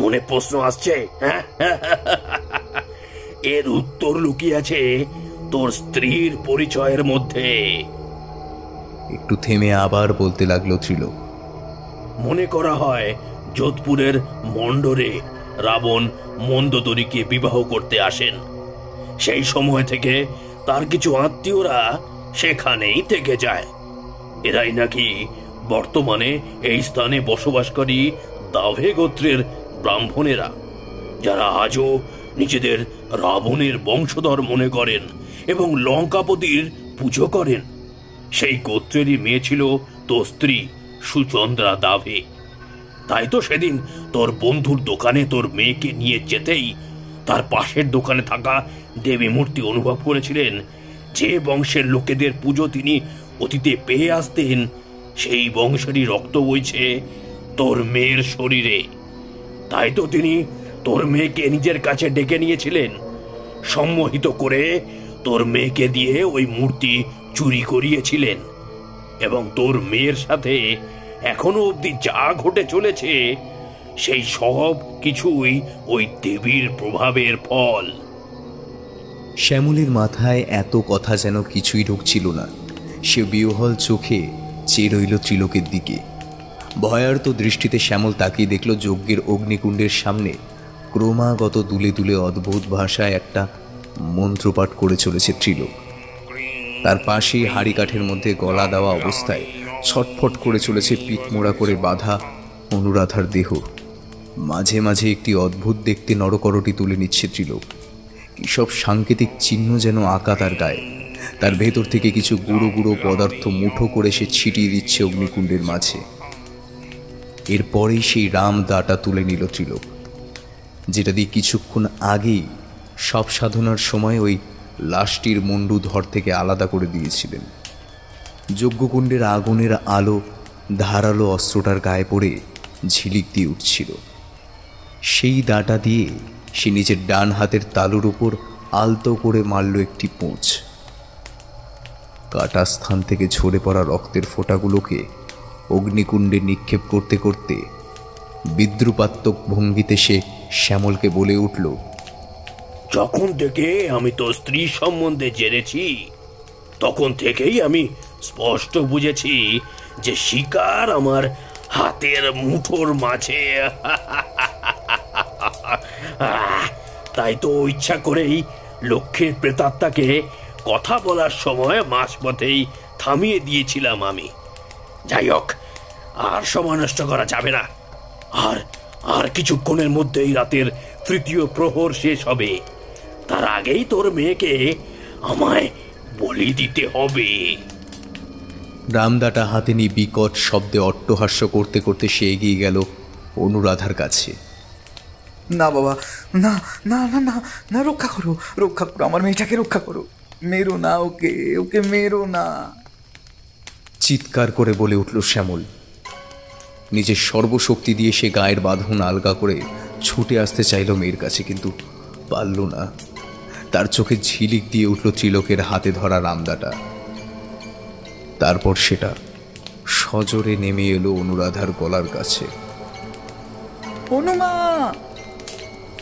মনে প্রশ্ন আসছে? এর উত্তর লুকিয়ে আছে তোর স্ত্রীর পরিচয়ের মধ্যে। একটু থেমে আবার বলতে লাগলো ত্রিলোক। মনে করা হয় যোধপুরের মণ্ডরে রাবণ মন্দোদরীকে বিবাহ করতে আসেন। সেই সময় থেকে তার কিছু আত্মীয়রা সেখানেই থেকে যায়। এরাই নাকি বর্তমানে এই স্থানে বসবাসকারী দাভে গোত্রের ব্রাহ্মণেরা, যারা আজও নিজেদের রাবণের বংশধর মনে করেন এবং লঙ্কাপতির পুজো করেন। সেই গোত্রেরই মেয়ে ছিল তোর স্ত্রী সুচন্দ্রা দাভে। তাই তো সেদিন তোর বন্ধুর দোকানে তোর মেয়েকে নিয়ে যেতেই তার পাশের দোকানে থাকা দেবী মূর্তি অনুভব করেছিলেন যে বংশের লোকেদের পুজো তিনি অতীতে পেয়ে আসতেন, সেই বংশেরই রক্ত বইছে তোর মেয়ের শরীরে। তাই তো তিনি তোর মেয়েকে নিজের কাছে ডেকে নিয়েছিলেন, সম্মোহিত করে তোর মেয়েকে দিয়ে ওই মূর্তি চুরি করিয়েছিলেন। এবং তোর মেয়ের সাথে এখনো অবধি যা ঘটে চলেছে সেই সব কিছুই ওই দেবীর প্রভাবের ফল। শ্যামলের মাথায় এত কথা যেন কিছুই ঢুকছিল না। সে বিহ্বল চোখে চেয়ে রইল ত্রিলোকের দিকে। ভয়ার্ত দৃষ্টিতে শ্যামল তাকিয়ে দেখল যজ্ঞের অগ্নিকুণ্ডের সামনে ক্রমাগত দুলে দুলে অদ্ভুত ভাষায় একটা মন্ত্রপাঠ করে চলেছে ত্রিলোক। তার পাশেই হাড়ি কাঠের মধ্যে গলা দেওয়া অবস্থায় ছটফট করে চলেছে পিঠমোড়া করে বাঁধা অনুরাধার দেহ। মাঝে মাঝে একটি অদ্ভুত দেখতে নরকরটি তুলে নিচ্ছে ত্রিলোক। সব সাংকেতিক চিহ্ন যেন আঁকা তার গায়ে। তার ভেতর থেকে কিছু গুঁড়ো গুঁড়ো পদার্থ মুঠো করে সে ছিটিয়ে দিচ্ছে অগ্নিকুণ্ডের মাঝে। এরপরেই সেই রাম দাটা তুলে নিল ত্রিলোক, যেটা দিয়ে কিছুক্ষণ আগেই সব সাধনার সময় ওই লাশটির মুন্ডু ধর থেকে আলাদা করে দিয়েছিলেন। যজ্ঞকুণ্ডের আগুনের আলো ধারালো অস্ত্রটার গায়ে পড়ে ঝিলিক দিয়ে উঠছিল। সেই দাটা দিয়ে সে নিজের ডান হাতের তালুর উপর আলতো করে মারল একটি পোঁচ। কাটা স্থান থেকে ঝরে পড়া রক্তের ফোঁটাগুলোকে অগ্নিকুণ্ডে নিক্ষেপ করতে করতে বিদ্রুপাত্মক ভঙ্গিতে সে শ্যামলকে বলে উঠল, যখন থেকে আমি তোর স্ত্রী সম্বন্ধে জেনেছি তখন থেকেই আমি স্পষ্ট বুঝেছি যে শিকার আমার হাতের মুঠোর মাঝে। তাই তো ইচ্ছা করেই লক্ষ্মীর প্রেতাত্মাকে কথা বলার সময় মাঝপথেই থামিয়ে দিয়েছিলাম আমি। যাই হোক, আর সময় নষ্ট করা যাবে না। আর কিছুক্ষণের মধ্যেই রাতের তৃতীয় প্রহর শেষ হবে। তার আগেই তোর মেয়েকে আমায় বলি দিতে হবে। রামদাটা হাতে নিয়ে বিকট শব্দে অট্টহাস্য করতে করতে সে এগিয়ে গেল অনুরাধার কাছে। না বাবা, না না না না না, রক্ষা করো, রক্ষা করো, আমার মেয়েটাকে রক্ষা করো, মেরো না ওকে, ওকে মেরো না। চিৎকার করে বলে উঠল শ্যামল। নিজের সর্বশক্তি দিয়ে সে গায়ের বাঁধন আলগা করে ছুটে আসতে চাইল মেয়ের কাছে, কিন্তু পারল না। তার চোখে ঝিলিক দিয়ে উঠল ত্রিলোকের হাতে ধরা রামদাটা। তারপর সেটা সজোরে নেমে এলো অনুরাধার গলার কাছে। অনুমা!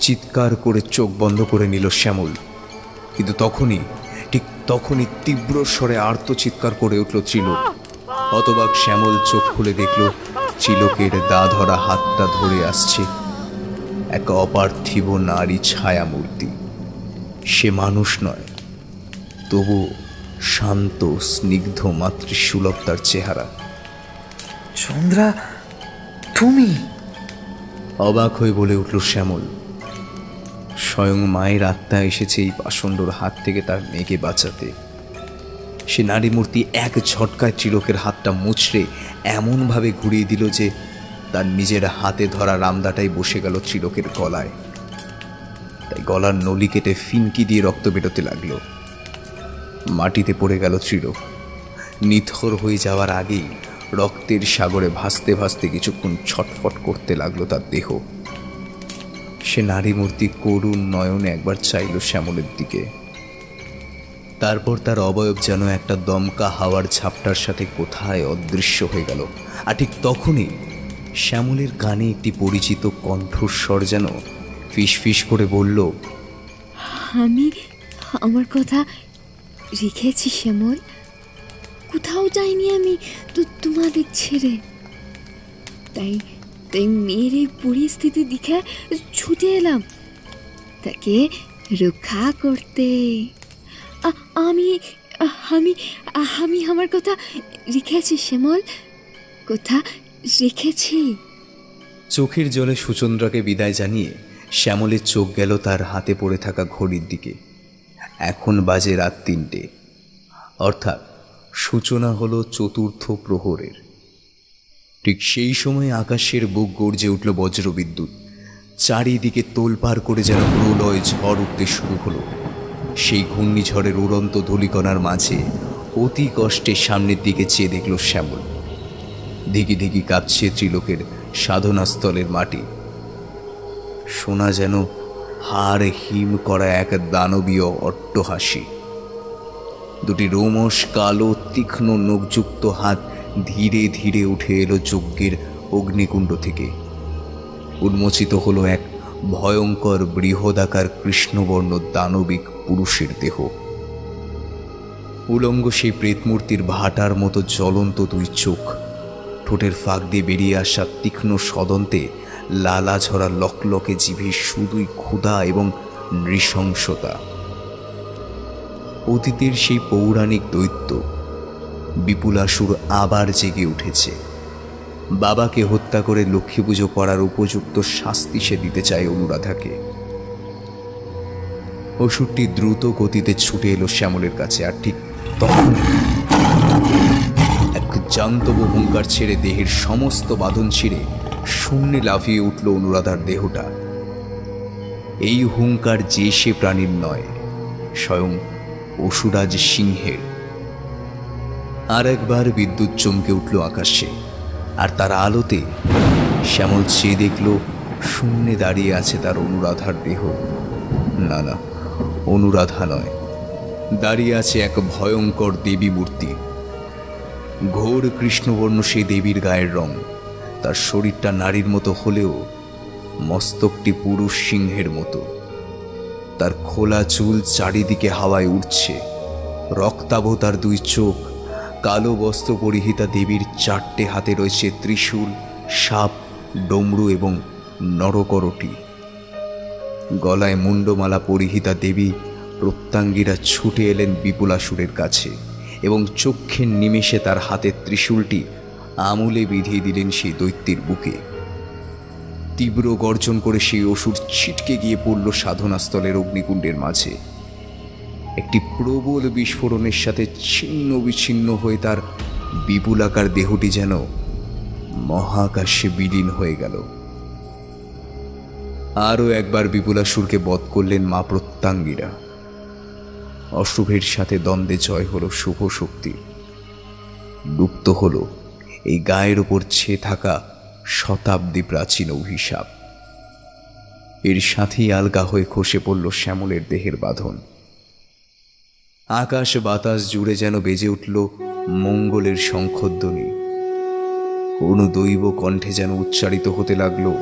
চিৎকার করে চোখ বন্ধ করে নিল শ্যামল, কিন্তু ঠিক তখনই তীব্র স্বরে আর্ত চিৎকার করে উঠল ত্রিলোক। হতবাক শ্যামল চোখ খুলে দেখল ত্রিলোকের দা ধরা হাতটা ধরে আসছে এক অপার্থিব নারী ছায়া মূর্তি। সে মানুষ নয়, তবু শান্ত স্নিগ্ধ মাতৃসুলভ তার চেহারা। চন্দ্রা, তুমি? অবাক হয়ে বলে উঠল শ্যামল। স্বয়ং মায়ের আত্মা এসেছে এই পাষণ্ডর হাত থেকে তার মেয়েকে বাঁচাতে। সে নারী মূর্তি এক ঝটকায় ত্রিলোকের হাতটা মুচড়ে এমনভাবে ঘুরিয়ে দিল যে তার নিজের হাতে ধরা রামদাটাই বসে গেল ত্রিলোকের গলায়। তাই গলার নলি কেটে ফিনকি দিয়ে রক্ত বেরোতে লাগলো। মাটিতে পড়ে গেল ত্রিলোক। নিথর হয়ে যাওয়ার আগেই রক্তের সাগরে ভাসতে ভাসতে কিছুক্ষণ ছটফট করতে লাগলো তার দেহ। সে নারী মূর্তি করুণ নয়নে একবার চাইল শ্যামলের দিকে। তারপর তার অবয়ব যেন একটা দমকা হাওয়ার ঝাপটার সাথে কোথায় অদৃশ্য হয়ে গেল। আর ঠিক তখনই শ্যামলের কানে একটি পরিচিত কণ্ঠস্বর যেন ফিসফিস করে বলল, আমি আমার কথা রেখেছি শ্যামল, কোথাও যাইনি আমি তো তোমাদের ছেড়ে। তাই মেয়ের এই পরিস্থিতি দেখে ছুটে এলাম তাকে রক্ষা করতে। আমি আমি আমি আমার কথা রেখেছি শ্যামল, কথা রেখেছি। চোখের জলে সুচন্দ্রাকে বিদায় জানিয়ে শ্যামলের চোখ গেল তার হাতে পড়ে থাকা ঘড়ির দিকে। এখন বাজে রাত 3টে, অর্থাৎ সূচনা হলো চতুর্থ প্রহরের। ঠিক সেই সময় আকাশের বুক গর্জে উঠল বজ্রবিদ্যুৎ। চারিদিকে তোলপাড় করে যেন প্রলয় ঝড় উঠতে শুরু হলো। সেই ঘূর্ণিঝড়ের উড়ন্ত ধূলিকণার মাঝে অতি কষ্টে সামনের দিকে চেয়ে দেখল শ্যামল। দিকি দিকি কাঁপছে ত্রিলোকের সাধনাস্থলের মাটি। শোনা যেন হাড় হিম করা এক দানবীয় অট্টহাসি। দুটি রোমশ কালো তীক্ষ্ণ নখযুক্ত হাত ধীরে ধীরে উঠে এলো যজ্ঞের অগ্নিকুণ্ড থেকে। উন্মোচিত হলো এক ভয়ঙ্কর বৃহদাকার কৃষ্ণবর্ণ দানবিক পুরুষের দেহ। উলঙ্গ সেই প্রেতমূর্তির ভাটার মতো জ্বলন্ত দুই চোখ, ঠোঁটের ফাঁক দিয়ে বেরিয়ে আসা তীক্ষ্ণ সদন্তে লালা ঝরা লকলকে জিভে শুধুই ক্ষুধা এবং নৃশংসতা। অতীতের সেই পৌরাণিক দৈত্য বিপুলাসুর আবার জেগে উঠেছে। বাবাকে হত্যা করে লক্ষ্মী পুজো করার উপযুক্ত শাস্তি সে দিতে চায় অনুরাধাকে। অসুরটি দ্রুত গতিতে ছুটে এলো শ্যামলের কাছে, আর ঠিক তখন এক জান্তব হুঙ্কার ছেড়ে দেহের সমস্ত বাঁধন ছিঁড়ে শূন্যে লাফিয়ে উঠল অনুরাধার দেহটা। এই হুঙ্কার যে সে প্রাণীর নয়, স্বয়ং অসুরাজ সিংহের। আর একবার বিদ্যুৎ চমকে উঠল আকাশে, আর তার আলোতে শ্যামল চেয়ে দেখল শূন্যে দাঁড়িয়ে আছে তার অনুরাধার দেহ। না না, অনুরাধা নয়, দাঁড়িয়ে আছে এক ভয়ঙ্কর দেবী মূর্তি। ঘোর কৃষ্ণবর্ণ সেই দেবীর গায়ের রং। তার শরীরটা নারীর মতো হলেও মস্তকটি পুরুষ সিংহের মতো। তার খোলা চুল চারিদিকে হাওয়ায় উঠছে। রক্তাভ তার দুই চোখ। কালো বস্ত্র পরিহিতা দেবীর চারটে হাতে রয়েছে ত্রিশূল, সাপ, ডমরু এবং নরকরটি। গলায় মুন্ডমালা পরিহিতা দেবী প্রত্যঙ্গীরা ছুটে এলেন বিপুলাসুরের কাছে এবং চক্ষের নিমেষে তার হাতের ত্রিশূলটি আমূলে বিধিয়ে দিলেন সেই দৈত্যের বুকে। তীব্র গর্জন করে সেই অসুর ছিটকে গিয়ে পড়ল সাধনাস্থলের অগ্নিকুণ্ডের মাঝে। একটি প্রবল বিস্ফোরণের সাথে ছিন্ন বিচ্ছিন্ন হয়ে তার বিপুলাকার দেহটি যেন মহাকাশে বিলীন হয়ে গেল। আরও একবার বিপুলাসুরকে বধ করলেন মা প্রত্যঙ্গীরা। অশুভের সাথে দ্বন্দ্বে জয় হলো শুভ শক্তি। লুপ্ত হলো এই গায়ের উপর ছেয়ে থাকা শতাব্দী প্রাচীন অভিশাপ। এর সাথেই আলগা হয়ে খসে পড়ল শ্যামলের দেহের বাঁধন। আকাশ বাতাস জুড়ে যেন বেজে উঠল মঙ্গলের শঙ্খধ্বনি। কোনো দৈব কণ্ঠে যেন উচ্চারিত হতে লাগলো,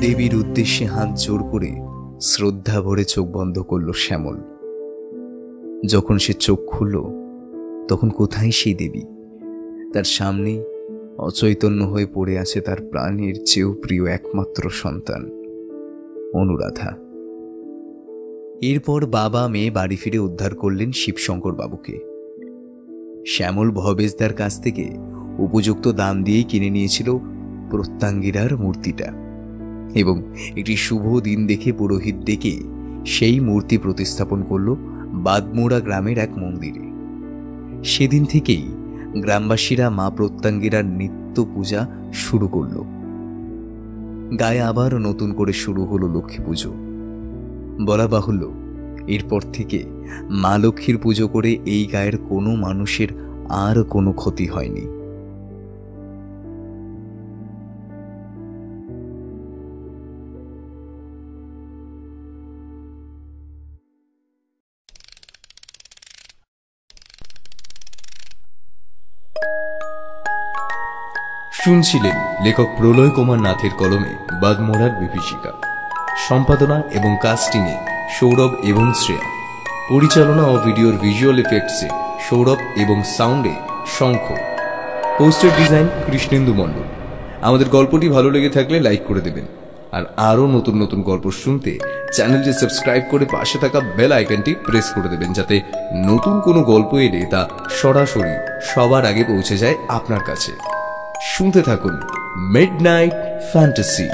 দেবীর উদ্দেশ্যে হাত জোর করে শ্রদ্ধা ভরে চোখ বন্ধ করল শ্যামল। যখন সে চোখ খুলল তখন কোথায় সেই দেবী? তার সামনেই অচৈতন্য হয়ে পড়ে আছে তার প্রাণের চেয়েও প্রিয় একমাত্র সন্তান অনুরাধা। এরপর বাবা মেয়ে বাড়ি ফিরে উদ্ধার করলেন শিবশঙ্কর বাবুকে। শ্যামল ভবেশদার কাছ থেকে উপযুক্ত দাম দিয়েই কিনে নিয়েছিল প্রত্যঙ্গীরার মূর্তিটা এবং একটি শুভ দিন দেখে পুরোহিত ডেকে সেই মূর্তি প্রতিস্থাপন করল বাদমোড়া গ্রামের এক মন্দিরে। সেদিন থেকেই গ্রামবাসীরা মা প্রত্যঙ্গীরার নিত্য পূজা শুরু করল। গায়ে আবার নতুন করে শুরু হলো লক্ষ্মী পুজো। বলা বাহুল্য, এরপর থেকে মা লক্ষ্মীর পুজো করে এই গায়ের কোনো মানুষের আর কোনো ক্ষতি হয়নি। শুনছিলেন লেখক প্রলয় কুমার নাথের কলমে বাদমোড়ার বিভীষিকা। সম্পাদনা এবং কাস্টিংয়ে সৌরভ এবং শ্রেয়া। পরিচালনা ও ভিডিওর ভিজুয়াল এফেক্টসে সৌরভ এবং সাউন্ডে শঙ্খ। পোস্টার ডিজাইন কৃষ্ণেন্দু মণ্ডল। আমাদের গল্পটি ভালো লেগে থাকলে লাইক করে দেবেন। আর আরো নতুন নতুন গল্প শুনতে চ্যানেলটি সাবস্ক্রাইব করে পাশে থাকা বেল আইকনটি প্রেস করে দেবেন, যাতে নতুন কোনো গল্প এলে তা সরাসরি সবার আগে পৌঁছে যায় আপনার কাছে। শুনতে থাকুন মিডনাইট ফ্যান্টাসি।